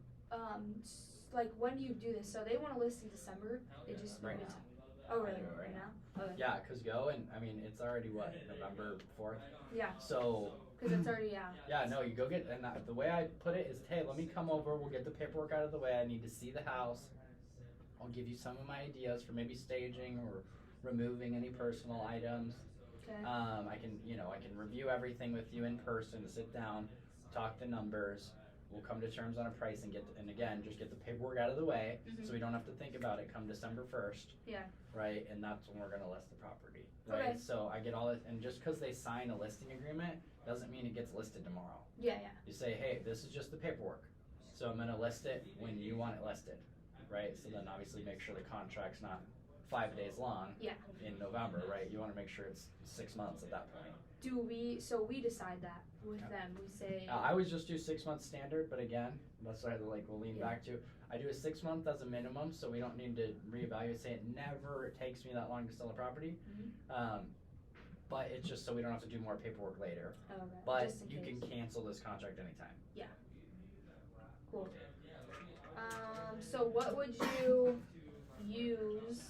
Speaker 2: like when do you do this? So they want to list in December. They just
Speaker 1: Right
Speaker 2: move it
Speaker 1: now.
Speaker 2: to- Oh really?
Speaker 1: I do it right
Speaker 2: now? Okay.
Speaker 1: Yeah, because go and I mean it's already what, November 4th?
Speaker 2: Yeah.
Speaker 1: So
Speaker 2: Because it's already
Speaker 1: yeah, no, you go get, and the way I put it is, hey, let me come over, we'll get the paperwork out of the way, I need to see the house, I'll give you some of my ideas for maybe staging or removing any personal items.
Speaker 2: Okay.
Speaker 1: I can review everything with you in person, sit down, talk the numbers, we'll come to terms on a price and just get the paperwork out of the way, so we don't have to think about it come December 1st.
Speaker 2: Yeah.
Speaker 1: Right, and that's when we're gonna list the property. Right,
Speaker 2: Okay.
Speaker 1: so I get all this, and just because they sign a listing agreement doesn't mean it gets listed tomorrow.
Speaker 2: Yeah.
Speaker 1: You say, hey, this is just the paperwork, so I'm gonna list it when you want it listed, right? So then obviously make sure the contract's not 5 days long.
Speaker 2: Yeah.
Speaker 1: In November, right? You want to make sure it's 6 months at that point.
Speaker 2: So we decide that with them. We say.
Speaker 1: I always just do 6 months standard, but again, that's what we'll lean
Speaker 2: Yeah.
Speaker 1: back to. I do a 6 month as a minimum, so we don't need to reevaluate. Say it never takes me that long to sell a property. But it's just so we don't have to do more paperwork later.
Speaker 2: Okay.
Speaker 1: But
Speaker 2: Just in
Speaker 1: you
Speaker 2: case.
Speaker 1: can cancel this contract anytime.
Speaker 2: Cool. So what would you use?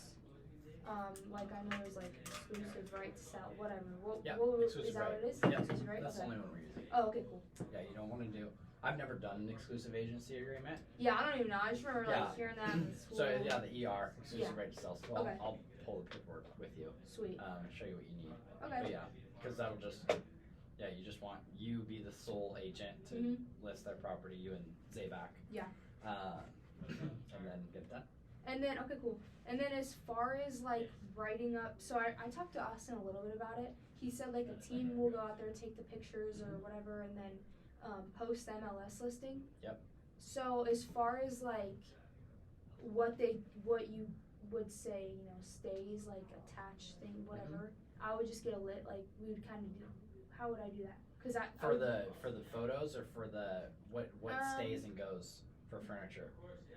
Speaker 2: Like I know there's like exclusive right to sell, whatever. What is
Speaker 1: exclusive
Speaker 2: that
Speaker 1: right.
Speaker 2: what it is?
Speaker 1: Yep.
Speaker 2: Exclusive right?
Speaker 1: That's the
Speaker 2: Okay.
Speaker 1: only one we're using.
Speaker 2: Oh, okay, cool.
Speaker 1: Yeah, you don't want to do. I've never done an exclusive agency agreement.
Speaker 2: Yeah, I don't even know. I just remember
Speaker 1: Yeah.
Speaker 2: like hearing that in school.
Speaker 1: So yeah, the ER, exclusive
Speaker 2: Yeah.
Speaker 1: right to sell. So
Speaker 2: Okay.
Speaker 1: I'll pull the paperwork with you
Speaker 2: Sweet.
Speaker 1: and show you what you need.
Speaker 2: Okay.
Speaker 1: But yeah, because that'll just, you just want you be the sole agent to list their property, you and Zabac.
Speaker 2: Yeah.
Speaker 1: And then get that.
Speaker 2: And then okay, cool. And then as far as like writing up, so I talked to Austin a little bit about it. He said like a team will go out there and take the pictures or whatever, and then post the MLS listing.
Speaker 1: Yep.
Speaker 2: So as far as like what you would say, stays like attached thing, whatever. I would just get a lit. Like we would kind of do. How would I do that? Because
Speaker 1: For the photos or for the what stays and goes for furniture.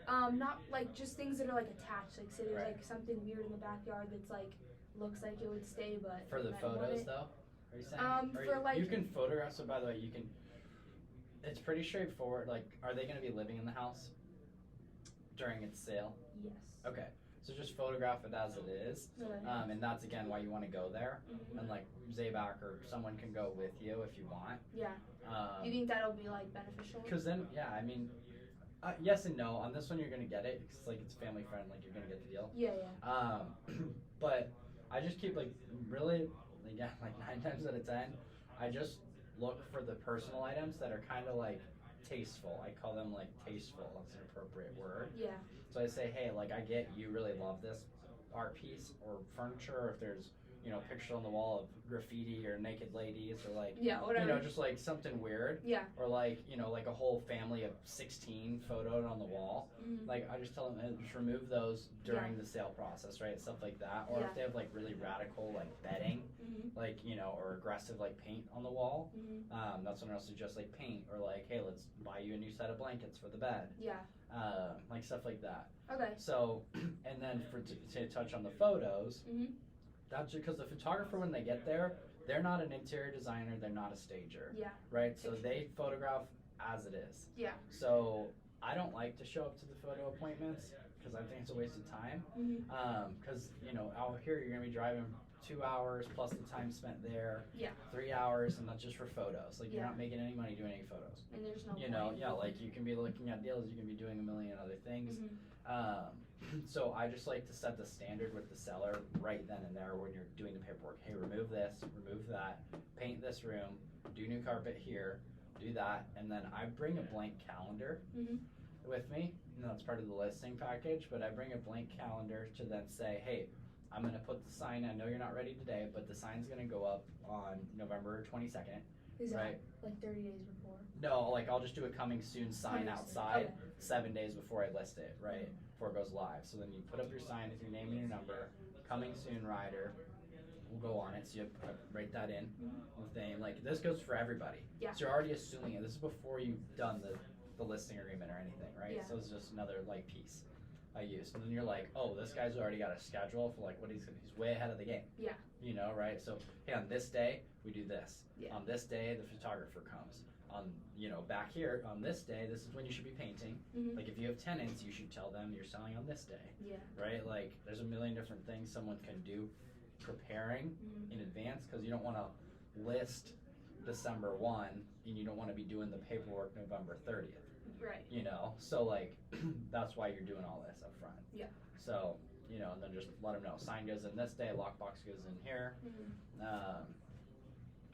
Speaker 2: Not like just things that are like attached. Like say there's
Speaker 1: Right.
Speaker 2: like something weird in the backyard that's like looks like it would stay, but
Speaker 1: For
Speaker 2: you
Speaker 1: the
Speaker 2: might want
Speaker 1: photos
Speaker 2: it.
Speaker 1: though, are you saying? Or
Speaker 2: for like
Speaker 1: you can photograph. So by the way, you can. It's pretty straightforward. Like, are they going to be living in the house during its sale?
Speaker 2: yes.
Speaker 1: Okay. So just photograph it as it is.
Speaker 2: Okay.
Speaker 1: And that's again why you want to go there.
Speaker 2: Mhm.
Speaker 1: And like Zaybak or someone can go with you if you want.
Speaker 2: Yeah. Do you think that'll be like beneficial?
Speaker 1: Because then, yeah, I mean, yes and no. On this one, you're gonna get it because like it's family friendly. Like you're gonna get the deal.
Speaker 2: Yeah.
Speaker 1: But I just keep like really, again, like 9 times out of 10, I just look for the personal items that are kind of like tasteful. I call them like tasteful. That's an appropriate word.
Speaker 2: Yeah.
Speaker 1: So I say, hey, like I get you really love this art piece or furniture. Or if there's picture on the wall of graffiti or naked ladies or like
Speaker 2: Yeah. Whatever.
Speaker 1: just like something weird.
Speaker 2: Yeah.
Speaker 1: Or like like a whole family of 16 photoed on the wall.
Speaker 2: Mhm.
Speaker 1: Like I just tell them just remove those during the sale process, right? Stuff like that. Or
Speaker 2: Yeah.
Speaker 1: if they have like really radical like bedding,
Speaker 2: Mhm.
Speaker 1: like or aggressive like paint on the wall.
Speaker 2: Mhm.
Speaker 1: That's when I'll suggest like paint or like, hey, let's buy you a new set of blankets for the bed.
Speaker 2: Yeah.
Speaker 1: Like stuff like that.
Speaker 2: Okay.
Speaker 1: So, and then to touch on the photos,
Speaker 2: Mhm.
Speaker 1: that's because the photographer when they get there, they're not an interior designer, they're not a stager,
Speaker 2: Yeah.
Speaker 1: right? So they photograph as it is.
Speaker 2: Yeah.
Speaker 1: So I don't like to show up to the photo appointments because I think it's a waste of time.
Speaker 2: Mhm.
Speaker 1: Because out here you're gonna be driving 2 hours plus the time spent there.
Speaker 2: Yeah.
Speaker 1: 3 hours, and that's just for photos. Like you're
Speaker 2: Yeah.
Speaker 1: not making any money doing any photos.
Speaker 2: And there's no.
Speaker 1: Yeah, like you can be looking at deals, you can be doing a million other things.
Speaker 2: Mhm.
Speaker 1: So I just like to set the standard with the seller right then and there when you're doing the paperwork. Hey, remove this, remove that, paint this room, do new carpet here, do that, and then I bring a blank calendar
Speaker 2: Mhm.
Speaker 1: with me. And that's part of the listing package, but I bring a blank calendar to then say, hey, I'm gonna put the sign. I know you're not ready today, but the sign's gonna go up on November 22nd.
Speaker 2: Is that
Speaker 1: Right.
Speaker 2: like 30 days before?
Speaker 1: No, like I'll just do a coming soon sign
Speaker 2: Coming soon.
Speaker 1: outside
Speaker 2: Okay.
Speaker 1: 7 days before I list it, right? Before it goes live. So then you put up your sign with your name and your number, coming soon rider will go on it. So you write that in with name. Like this goes for everybody.
Speaker 2: Yeah.
Speaker 1: So you're already assuming it. This is before you've done the listing agreement or anything, right?
Speaker 2: Yeah.
Speaker 1: So it's just another like piece I use. And then you're like, oh, this guy's already got a schedule for like what he's way ahead of the game.
Speaker 2: Yeah.
Speaker 1: Right? So hey, on this day we do this.
Speaker 2: Yeah.
Speaker 1: On this day the photographer comes. On back here on this day, this is when you should be painting.
Speaker 2: Mhm.
Speaker 1: Like if you have tenants, you should tell them you're selling on this day,
Speaker 2: Yeah.
Speaker 1: right? Like there's a million different things someone can do preparing
Speaker 2: Mhm.
Speaker 1: in advance because you don't want to list December 1 and you don't want to be doing the paperwork November 30th.
Speaker 2: Right.
Speaker 1: So like that's why you're doing all this up front.
Speaker 2: Yeah.
Speaker 1: So and then just let them know sign goes in this day, lockbox goes in here.
Speaker 2: Mhm.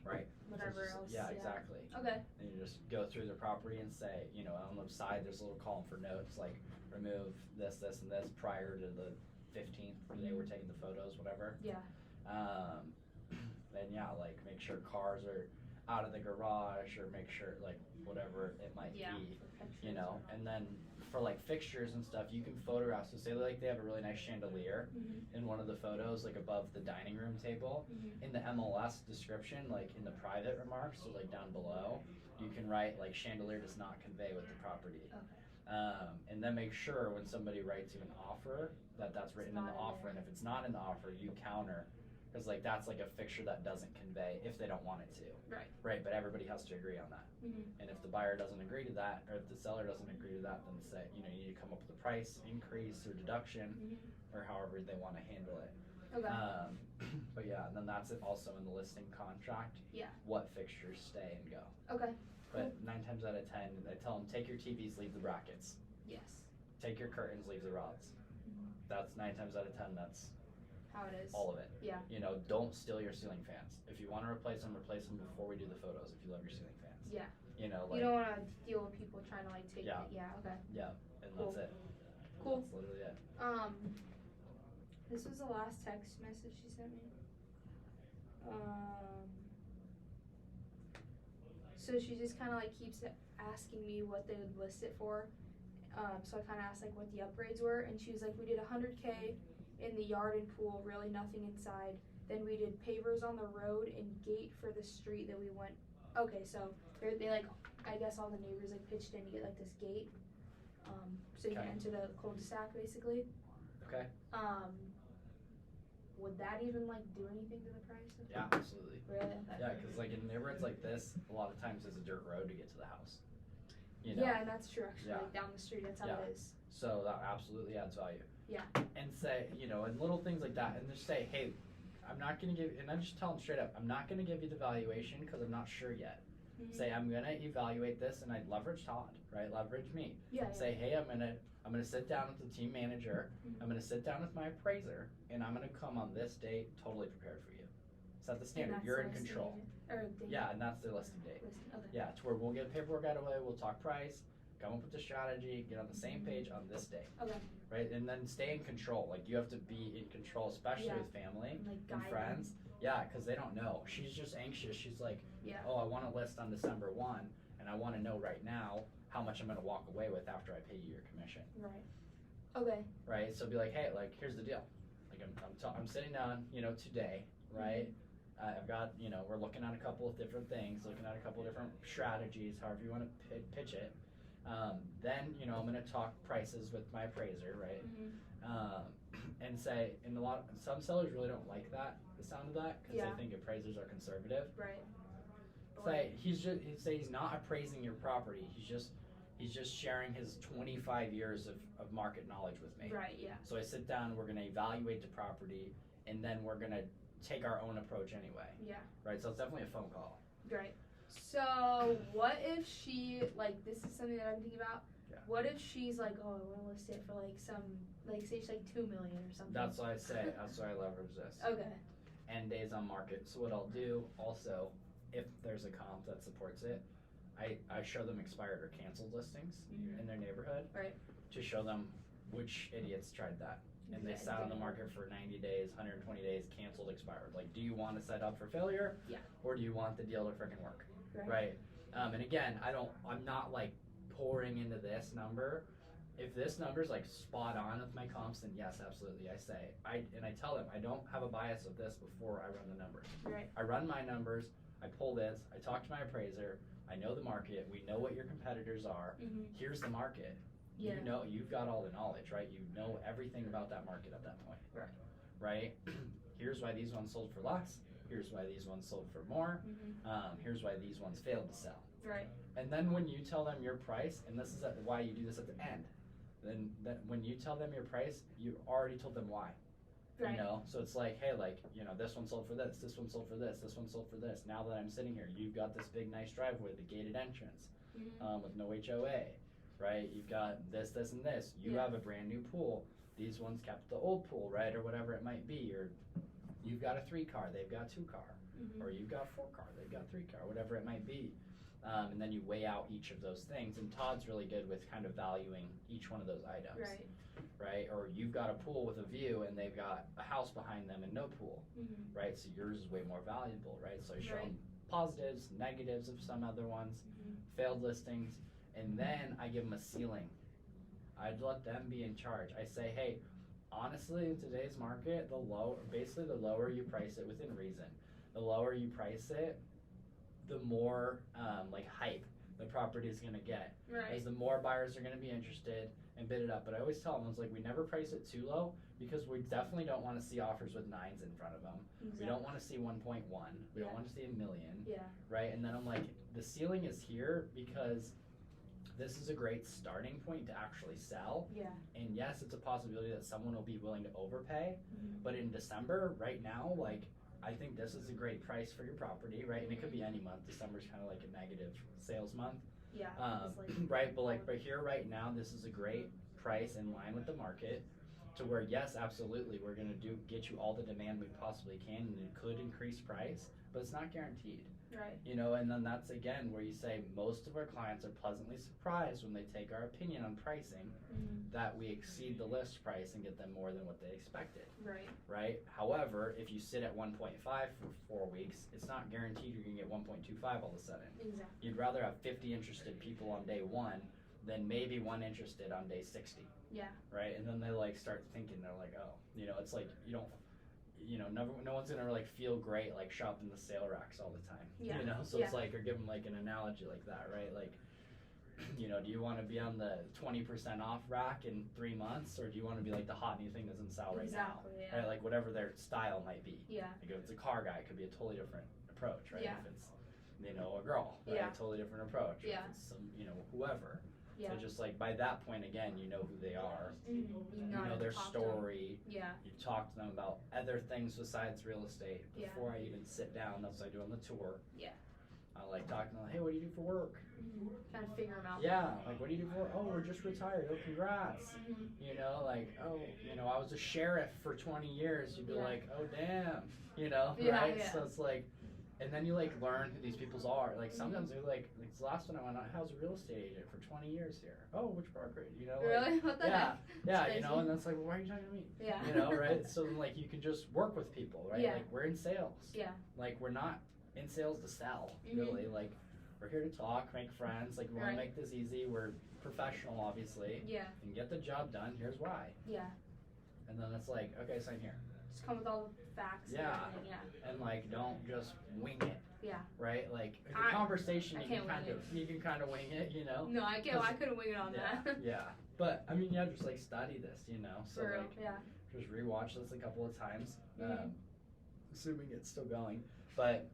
Speaker 1: Right.
Speaker 2: Whatever
Speaker 1: So
Speaker 2: else.
Speaker 1: yeah, exactly.
Speaker 2: Okay.
Speaker 1: And you just go through the property and say, on the side there's a little column for notes like remove this, this, and this prior to the 15th, the day we're taking the photos, whatever.
Speaker 2: Yeah.
Speaker 1: Then yeah, like make sure cars are out of the garage or make sure like whatever it might
Speaker 2: Yeah.
Speaker 1: be, and then for like fixtures and stuff, you can photograph. So say like they have a really nice chandelier
Speaker 2: Mhm.
Speaker 1: in one of the photos, like above the dining room table.
Speaker 2: Mhm.
Speaker 1: In the MLS description, like in the private remarks, so like down below, you can write like chandelier does not convey with the property.
Speaker 2: Okay.
Speaker 1: And then make sure when somebody writes you an offer that that's written in
Speaker 2: not
Speaker 1: the
Speaker 2: in
Speaker 1: offer,
Speaker 2: there.
Speaker 1: and if it's not in the offer, you counter, because like that's like a fixture that doesn't convey if they don't want it to.
Speaker 2: Right.
Speaker 1: Right, but everybody has to agree on that.
Speaker 2: Mhm.
Speaker 1: And if the buyer doesn't agree to that, or if the seller doesn't agree to that, then say you need to come up with a price increase or deduction,
Speaker 2: Mhm.
Speaker 1: or however they want to handle it.
Speaker 2: Okay.
Speaker 1: But yeah, and then that's it also in the listing contract.
Speaker 2: Yeah.
Speaker 1: What fixtures stay and go.
Speaker 2: Okay.
Speaker 1: But 9 times out of 10, I tell them take your TVs, leave the brackets.
Speaker 2: Yes.
Speaker 1: Take your curtains, leave the rods.
Speaker 2: Mhm.
Speaker 1: That's 9 times out of 10. That's
Speaker 2: How it is.
Speaker 1: all of it.
Speaker 2: Yeah.
Speaker 1: Don't steal your ceiling fans. If you want to replace them before we do the photos. If you love your ceiling fans.
Speaker 2: Yeah.
Speaker 1: Like
Speaker 2: You don't want to deal with people trying to like take
Speaker 1: Yeah.
Speaker 2: it. Yeah. Okay.
Speaker 1: yeah, and
Speaker 2: Cool.
Speaker 1: that's it.
Speaker 2: Cool.
Speaker 1: That's literally it.
Speaker 2: This was the last text message she sent me. So she just kind of like keeps asking me what they would list it for. So I kind of asked like what the upgrades were, and she was like, we did 100K in the yard and pool, really nothing inside. Then we did pavers on the road and gate for the street that we went. Okay, so they like, I guess all the neighbors like pitched in to get like this gate, so you can
Speaker 1: Okay.
Speaker 2: enter the cul-de-sac basically.
Speaker 1: Okay.
Speaker 2: Would that even like do anything to the price?
Speaker 1: Yeah, absolutely.
Speaker 2: Really? Okay.
Speaker 1: Yeah, because like in neighborhoods like this, a lot of times it's a dirt road to get to the house.
Speaker 2: Yeah, and that's true actually.
Speaker 1: Yeah.
Speaker 2: Like down the street, that's how
Speaker 1: Yeah.
Speaker 2: it is.
Speaker 1: So that absolutely adds value.
Speaker 2: Yeah.
Speaker 1: And say, you know, and little things like that, and just say, hey, I'm not gonna give, and I just tell them straight up, I'm not gonna give you the valuation because I'm not sure yet.
Speaker 2: Mm-hmm.
Speaker 1: Say, I'm gonna evaluate this, and I leverage Todd, right? Leverage me.
Speaker 2: Yeah.
Speaker 1: Say, hey, I'm gonna sit down with the team manager.
Speaker 2: Mhm.
Speaker 1: I'm gonna sit down with my appraiser, and I'm gonna come on this date totally prepared for you. Set the standard.
Speaker 2: And that's
Speaker 1: You're
Speaker 2: the
Speaker 1: in
Speaker 2: listing
Speaker 1: control.
Speaker 2: agent, or the
Speaker 1: Yeah, and that's their listing date.
Speaker 2: listing. Okay.
Speaker 1: Yeah, to where we'll get paperwork out of the way. We'll talk price, come up with the strategy, get on the same page on this day.
Speaker 2: Okay.
Speaker 1: Right, and then stay in control. Like you have to be in control, especially
Speaker 2: Yeah.
Speaker 1: with family
Speaker 2: And, like,
Speaker 1: and
Speaker 2: guide
Speaker 1: friends. Yeah, because they don't know. She's just anxious. She's like,
Speaker 2: Yeah.
Speaker 1: oh, I want to list on December 1, and I want to know right now how much I'm going to walk away with after I pay you your commission.
Speaker 2: Right. Okay.
Speaker 1: Right, so be like, hey, like here's the deal. Like I'm sitting down, you know, today, right? I've got, you know, we're looking at a couple of different things, looking at a couple of different strategies, however you want to pitch it. Then, you know, I'm going to talk prices with my appraiser, right?
Speaker 2: Mm-hmm.
Speaker 1: And say, and some sellers really don't like that, the sound of that, because
Speaker 2: Yeah.
Speaker 1: they think appraisers are conservative.
Speaker 2: Right.
Speaker 1: Say he's not appraising your property. He's just sharing his 25 years of market knowledge with me.
Speaker 2: Right. Yeah.
Speaker 1: So I sit down, we're gonna evaluate the property, and then we're gonna take our own approach anyway.
Speaker 2: Yeah.
Speaker 1: Right, so it's definitely a phone call.
Speaker 2: Right. So what if she, like, this is something that I'm thinking about.
Speaker 1: Yeah.
Speaker 2: What if she's like, oh, I want to list it for like some, like, say she's like 2 million or something.
Speaker 1: That's why I say, that's why I leverage this.
Speaker 2: Okay.
Speaker 1: And days on market. So what I'll do also, if there's a comp that supports it, I show them expired or canceled listings in their neighborhood.
Speaker 2: Right.
Speaker 1: To show them which idiots tried that. And they sat on the market for 90 days, 120 days, canceled, expired. Like, do you want to set up for failure?
Speaker 2: Yeah.
Speaker 1: Or do you want the deal to freaking work?
Speaker 2: Right.
Speaker 1: And again, I'm not like pouring into this number. If this number's like spot on with my comps, then yes, absolutely. I tell them I don't have a bias of this before I run the numbers.
Speaker 2: Right.
Speaker 1: I run my numbers, I pull this, I talk to my appraiser, I know the market, we know what your competitors are.
Speaker 2: Mm-hmm.
Speaker 1: Here's the market.
Speaker 2: Yeah.
Speaker 1: You know, you've got all the knowledge, right? You know everything about that market at that point. Right? Here's why these ones sold for less. Here's why these ones sold for more.
Speaker 2: Mm-hmm.
Speaker 1: Here's why these ones failed to sell.
Speaker 2: Right.
Speaker 1: And then when you tell them your price, and this is why you do this at the end, then when you tell them your price, you already told them why.
Speaker 2: Right.
Speaker 1: You know, so it's like, hey, like, you know, this one sold for this one sold for this one sold for this. Now that I'm sitting here, you've got this big, nice driveway, the gated entrance,
Speaker 2: Mm-hmm.
Speaker 1: with no HOA, right? You've got this, and this. You
Speaker 2: Yeah.
Speaker 1: have a brand new pool. These ones kept the old pool, right, or whatever it might be. Or you've got a 3-car, they've got 2-car,
Speaker 2: Mm-hmm.
Speaker 1: or you've got 4-car, they've got 3-car, whatever it might be. And then you weigh out each of those things. And Todd's really good with kind of valuing each one of those items.
Speaker 2: Right.
Speaker 1: Right? Or you've got a pool with a view and they've got a house behind them and no pool,
Speaker 2: Mm-hmm.
Speaker 1: right? So yours is way more valuable, right? So I show
Speaker 2: Right.
Speaker 1: them positives, negatives of some other ones,
Speaker 2: Mm-hmm.
Speaker 1: failed listings, and then I give them a ceiling. I'd let them be in charge. I say, hey, honestly, in today's market, the lower you price it within reason, the lower you price it, the more like hype the property is going to get.
Speaker 2: Right.
Speaker 1: As the more buyers are going to be interested and bid it up. But I always tell them, I was like, we never price it too low because we definitely don't want to see offers with 9s in front of them.
Speaker 2: Exactly.
Speaker 1: We don't want to see 1.1. We
Speaker 2: Yeah.
Speaker 1: don't want to see $1 million.
Speaker 2: Yeah.
Speaker 1: Right? And then I'm like, the ceiling is here because this is a great starting point to actually sell.
Speaker 2: Yeah.
Speaker 1: And yes, it's a possibility that someone will be willing to overpay.
Speaker 2: Mm-hmm.
Speaker 1: But in December, right now, like, I think this is a great price for your property, right? And it could be any month. December's kind of like a negative sales month.
Speaker 2: Yeah. It's like,
Speaker 1: Right, but here right now, this is a great price in line with the market to where, yes, absolutely, we're going to get you all the demand we possibly can, and it could increase price, but it's not guaranteed.
Speaker 2: Right.
Speaker 1: You know, and then that's again where you say most of our clients are pleasantly surprised when they take our opinion on pricing
Speaker 2: Mm-hmm.
Speaker 1: that we exceed the list price and get them more than what they expected.
Speaker 2: Right.
Speaker 1: Right? However, if you sit at 1.5 for 4 weeks, it's not guaranteed you're going to get 1.25 all of a sudden.
Speaker 2: Exactly.
Speaker 1: You'd rather have 50 interested people on day 1 than maybe 1 interested on day 60.
Speaker 2: Yeah.
Speaker 1: Right? And then they like start thinking, they're like, oh, you know, it's like you don't, you know, no one's going to like feel great like shopping the sale racks all the time.
Speaker 2: Yeah.
Speaker 1: You know, so
Speaker 2: Yeah.
Speaker 1: it's like, or give them like an analogy like that, right? Like, you know, do you want to be on the 20% off rack in 3 months, or do you want to be like the hot new thing that's in style right now?
Speaker 2: Exactly. Yeah.
Speaker 1: Right? Like whatever their style might be.
Speaker 2: Yeah.
Speaker 1: Like if it's a car guy, it could be a totally different approach, right?
Speaker 2: Yeah.
Speaker 1: If it's, you know, a girl, right?
Speaker 2: Yeah.
Speaker 1: A totally different approach. Or
Speaker 2: Yeah.
Speaker 1: if it's some, you know, whoever.
Speaker 2: Yeah.
Speaker 1: It's just like by that point again, you know who they are.
Speaker 2: Mm-hmm.
Speaker 1: You know their story.
Speaker 2: Yeah.
Speaker 1: You talk to them about other things besides real estate.
Speaker 2: Yeah.
Speaker 1: Before I even sit down, that's what I do on the tour.
Speaker 2: Yeah.
Speaker 1: I like talking to them. Hey, what do you do for work?
Speaker 2: Mm-hmm. Kind of figure them out.
Speaker 1: Yeah, like what do you do for work? Oh, we're just retired. Oh, congrats.
Speaker 2: Mm-hmm.
Speaker 1: You know, like oh, you know, I was a sheriff for 20 years. You'd be
Speaker 2: Yeah.
Speaker 1: like, oh damn. You know,
Speaker 2: Yeah,
Speaker 1: right?
Speaker 2: yeah.
Speaker 1: So it's like. And then you like learn who these people's are. Like sometimes they're like the last one I went out, I was a real estate agent for 20 years here. Oh, which brokerage? You know? Like,
Speaker 2: Really? What the
Speaker 1: yeah,
Speaker 2: heck?
Speaker 1: yeah.
Speaker 2: That's
Speaker 1: You know,
Speaker 2: crazy.
Speaker 1: and that's like, well, why are you talking to me?
Speaker 2: Yeah.
Speaker 1: You know, right? So then like you can just work with people, right?
Speaker 2: Yeah.
Speaker 1: Like we're in sales.
Speaker 2: Yeah.
Speaker 1: Like we're not in sales to sell,
Speaker 2: Mhm.
Speaker 1: really. Like we're here to talk, make friends. Like we want
Speaker 2: Right.
Speaker 1: to make this easy. We're professional, obviously,
Speaker 2: Yeah.
Speaker 1: and get the job done. Here's why.
Speaker 2: Yeah.
Speaker 1: And then it's like, okay, sign here,
Speaker 2: Just come with all the facts.
Speaker 1: Yeah.
Speaker 2: And everything. Yeah.
Speaker 1: and like don't just wing it.
Speaker 2: Yeah.
Speaker 1: Right, like the
Speaker 2: I
Speaker 1: conversation,
Speaker 2: I
Speaker 1: you can
Speaker 2: can't
Speaker 1: kind
Speaker 2: wing
Speaker 1: of you can kind of wing it, you know.
Speaker 2: No, I can't. I couldn't wing it on
Speaker 1: Yeah,
Speaker 2: that.
Speaker 1: yeah. But I mean, yeah, just like study this, you know. So
Speaker 2: For real.
Speaker 1: like,
Speaker 2: Yeah.
Speaker 1: just rewatch this a couple of times,
Speaker 2: Mhm.
Speaker 1: assuming it's still going. But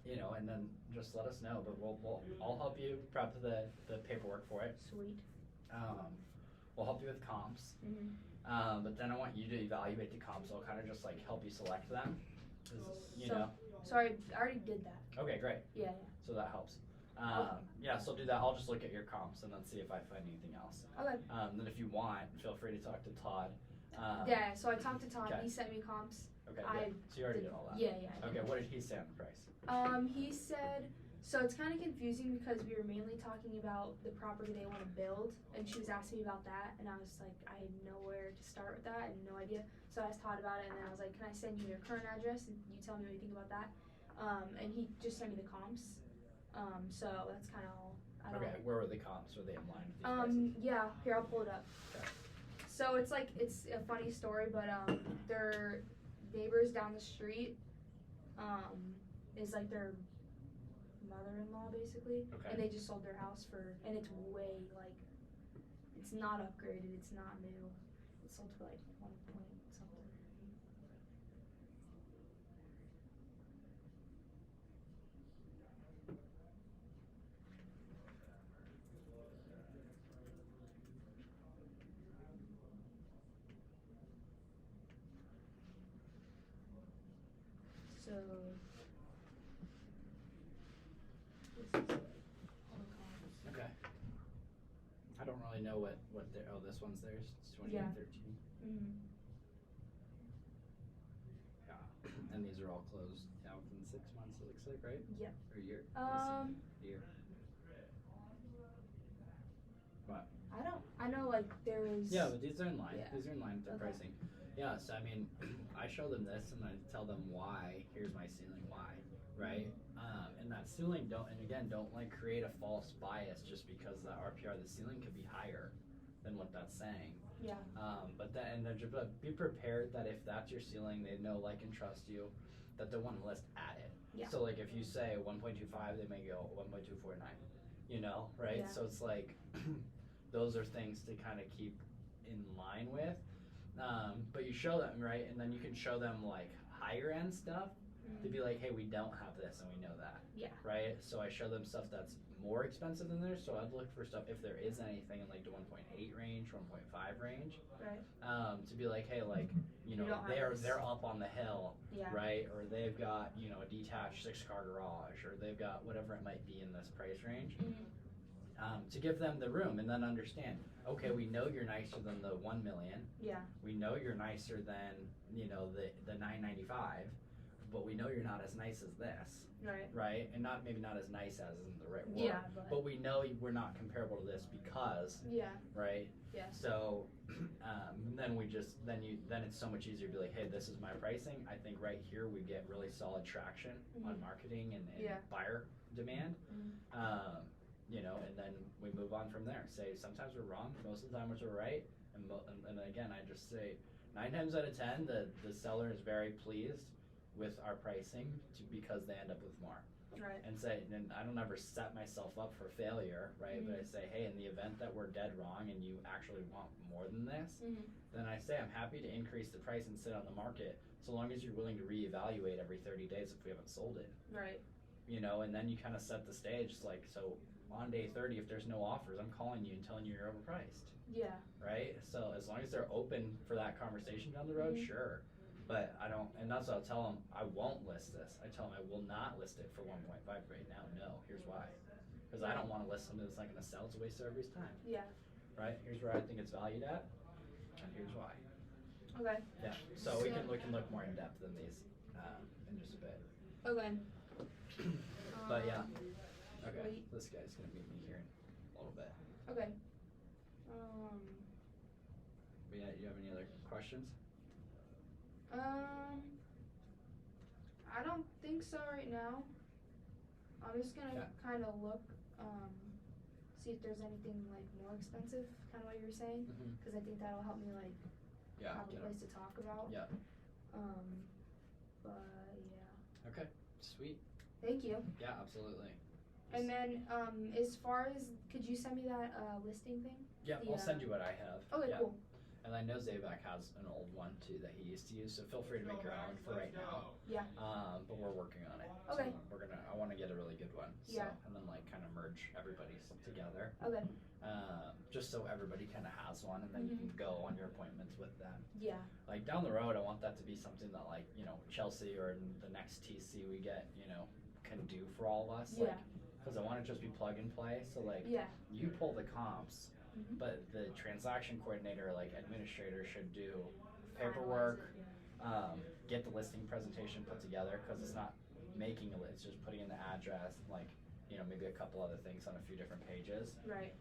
Speaker 1: you know, and then just let us know. But I'll help you prep the paperwork for it.
Speaker 2: Sweet.
Speaker 1: We'll help you with comps.
Speaker 2: Mm-hmm.
Speaker 1: But then I want you to evaluate the comps. I'll kind of just like help you select them. 'Cause, you
Speaker 2: So-
Speaker 1: know.
Speaker 2: Sorry, I already did that.
Speaker 1: Okay, great.
Speaker 2: Yeah.
Speaker 1: So that helps.
Speaker 2: Okay.
Speaker 1: Yeah, so I'll do that. I'll just look at your comps and then see if I find anything else.
Speaker 2: Okay.
Speaker 1: Then if you want, feel free to talk to Todd.
Speaker 2: Yeah. So I talked to Todd.
Speaker 1: okay.
Speaker 2: He sent me comps.
Speaker 1: Okay,
Speaker 2: I
Speaker 1: good. So you already did all that.
Speaker 2: Yeah. Yeah. I did.
Speaker 1: Okay, what did he say on the price?
Speaker 2: He said, so it's kind of confusing because we were mainly talking about the property they want to build, and she was asking me about that, and I was like, I had nowhere to start with that, and no idea. So I asked Todd about it, and then I was like, can I send you their current address, and you tell me what you think about that? And he just sent me the comps. So that's kind of all. I don't
Speaker 1: Okay, where were the comps? Were they in line with these prices?
Speaker 2: Yeah, here, I'll pull it up.
Speaker 1: Okay.
Speaker 2: So it's like, it's a funny story, but their neighbors down the street is like their mother-in-law basically,
Speaker 1: Okay.
Speaker 2: and they just sold their house for, and it's way like, it's not upgraded, it's not new, it's sold for like 1 point something. So this is all the comps.
Speaker 1: Okay. I don't really know what their, oh, this one's theirs? It's 2813.
Speaker 2: Mm-hmm.
Speaker 1: Yeah. And these are all closed now within 6 months, it looks like, right?
Speaker 2: Yep.
Speaker 1: Or a year?
Speaker 2: Um,
Speaker 1: Year. What?
Speaker 2: I know like there was.
Speaker 1: Yeah, but these are in line.
Speaker 2: Yeah.
Speaker 1: These are in line with their
Speaker 2: Okay.
Speaker 1: pricing. Yeah, so I mean, I show them this and I tell them why. Here's my ceiling, why, right? And that ceiling don't like create a false bias just because the RPR, the ceiling could be higher than what that's saying.
Speaker 2: Yeah.
Speaker 1: But be prepared that if that's your ceiling, they know, like, and trust you, that they'll want to list at it.
Speaker 2: Yeah.
Speaker 1: So like if you say 1.25, they may go 1.249. You know, right?
Speaker 2: Yeah.
Speaker 1: So it's like those are things to kind of keep in line with. But you show them, right? And then you can show them like higher end stuff to be like, hey, we don't have this and we know that.
Speaker 2: Yeah.
Speaker 1: Right? So I show them stuff that's more expensive than theirs. So I'd look for stuff, if there is anything in like the 1.8 range, 1.5 range,
Speaker 2: Right.
Speaker 1: to be like, hey, like, you know,
Speaker 2: You don't have this.
Speaker 1: they're up on the hill,
Speaker 2: Yeah.
Speaker 1: right? Or they've got, you know, a detached 6-car garage, or they've got whatever it might be in this price range.
Speaker 2: Mm-hmm.
Speaker 1: To give them the room and then understand, okay, we know you're nicer than the 1 million.
Speaker 2: Yeah.
Speaker 1: We know you're nicer than, you know, the 995, but we know you're not as nice as this,
Speaker 2: Right.
Speaker 1: right? And maybe not as nice as isn't the right word.
Speaker 2: Yeah,
Speaker 1: But we know we're not comparable to this because,
Speaker 2: Yeah.
Speaker 1: right?
Speaker 2: Yeah.
Speaker 1: So, then it's so much easier to be like, hey, this is my pricing. I think right here we get really solid traction on
Speaker 2: Mhm.
Speaker 1: marketing and
Speaker 2: Yeah.
Speaker 1: buyer demand.
Speaker 2: Mhm.
Speaker 1: You know, and then we move on from there. Say sometimes we're wrong, most of the time we're right, and again I just say 9 times out of 10 the seller is very pleased with our pricing because they end up with more.
Speaker 2: Right.
Speaker 1: And I don't ever set myself up for failure, right? But I say, hey, in the event that we're dead wrong and you actually want more than this,
Speaker 2: Mhm.
Speaker 1: then I say I'm happy to increase the price and sit on the market so long as you're willing to reevaluate every 30 days if we haven't sold it.
Speaker 2: Right.
Speaker 1: You know, and then you kind of set the stage. It's like, so on day 30, if there's no offers, I'm calling you and telling you you're overpriced,
Speaker 2: Yeah.
Speaker 1: right? So as long as they're open for that conversation down the road,
Speaker 2: Mhm.
Speaker 1: sure. But I don't, and that's what I'll tell them, I won't list this. I tell them I will not list it for 1.5 right now. No, here's why. Because I don't want to list something that's not going to sell. It's a waste of everybody's time,
Speaker 2: Yeah.
Speaker 1: right? Here's where I think it's valued at, and here's why.
Speaker 2: Okay.
Speaker 1: Yeah. So we can look more in depth than these in just a bit.
Speaker 2: Okay.
Speaker 1: But yeah.
Speaker 2: Um,
Speaker 1: Okay.
Speaker 2: Sweet.
Speaker 1: This guy's gonna meet me here in a little bit.
Speaker 2: Okay.
Speaker 1: But yeah, you have any other questions?
Speaker 2: I don't think so right now. I'm just gonna
Speaker 1: Yeah.
Speaker 2: kind of look, see if there's anything like more expensive, kind of what you were saying,
Speaker 1: Mm-hmm.
Speaker 2: because I think that'll help me like
Speaker 1: Yeah.
Speaker 2: have a place to talk about.
Speaker 1: Yeah.
Speaker 2: But yeah.
Speaker 1: Okay. Sweet.
Speaker 2: Thank you.
Speaker 1: Yeah. Absolutely.
Speaker 2: And then, as far as, could you send me that listing thing?
Speaker 1: Yeah.
Speaker 2: the,
Speaker 1: I'll send you what I have.
Speaker 2: Okay,
Speaker 1: yeah.
Speaker 2: cool.
Speaker 1: And I know Zabac has an old one too that he used to use, so feel free to make your own for right now.
Speaker 2: Yeah.
Speaker 1: But we're working on it.
Speaker 2: Okay.
Speaker 1: So I want to get a really good one. So,
Speaker 2: Yeah.
Speaker 1: And then like kind of merge everybody's together.
Speaker 2: Okay.
Speaker 1: Just so everybody kind of has one, and then you can go on your appointments with them.
Speaker 2: Yeah.
Speaker 1: Like down the road, I want that to be something that like, you know, Chelsea or the next TC we get, you know, can do for all of us.
Speaker 2: Yeah.
Speaker 1: Because I want it to just be plug and play. So like,
Speaker 2: Yeah.
Speaker 1: you pull the comps,
Speaker 2: Mhm.
Speaker 1: but the transaction coordinator, like administrator, should do paperwork, get the listing presentation put together, because it's not making a list, it's just putting in the address, like, you know, maybe a couple other things on a few different pages.
Speaker 2: Right.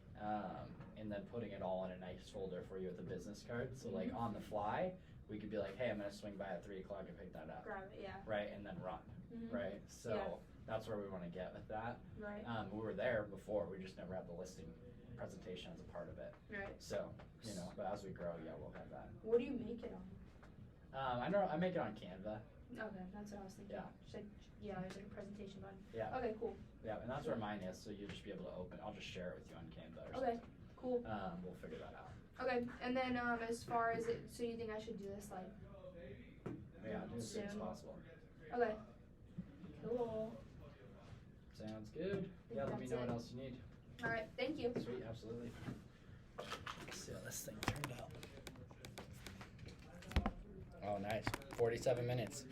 Speaker 1: And then putting it all in a nice folder for you with a business card. So like
Speaker 2: Mhm.
Speaker 1: on the fly, we could be like, hey, I'm gonna swing by at 3 o'clock and pick that up.
Speaker 2: Grab it. Yeah.
Speaker 1: Right, and then run.
Speaker 2: Mhm.
Speaker 1: Right. So
Speaker 2: Yeah.
Speaker 1: that's where we want to get with that.
Speaker 2: Right.
Speaker 1: We were there before. We just never had the listing presentation as a part of it.
Speaker 2: Right.
Speaker 1: So, you know, but as we grow, yeah, we'll have that.
Speaker 2: What do you make it on?
Speaker 1: I know I make it on Canva.
Speaker 2: Okay, that's what I was thinking.
Speaker 1: Yeah.
Speaker 2: Yeah, there's like a presentation button.
Speaker 1: Yeah.
Speaker 2: Okay, cool.
Speaker 1: Yeah, and that's where mine is. So you'll just be able to open. I'll just share it with you on Canva or
Speaker 2: Okay,
Speaker 1: something.
Speaker 2: cool.
Speaker 1: We'll figure that out.
Speaker 2: Okay, and then as far as it, so you think I should do this like?
Speaker 1: Yeah, do as soon as
Speaker 2: Soon.
Speaker 1: possible.
Speaker 2: Okay. Cool.
Speaker 1: Sounds good. Yeah, let me
Speaker 2: that's
Speaker 1: know what
Speaker 2: it.
Speaker 1: else you need.
Speaker 2: All right, thank you.
Speaker 1: Sweet, absolutely. Let's see how this thing turned out. Oh, nice. 47 minutes.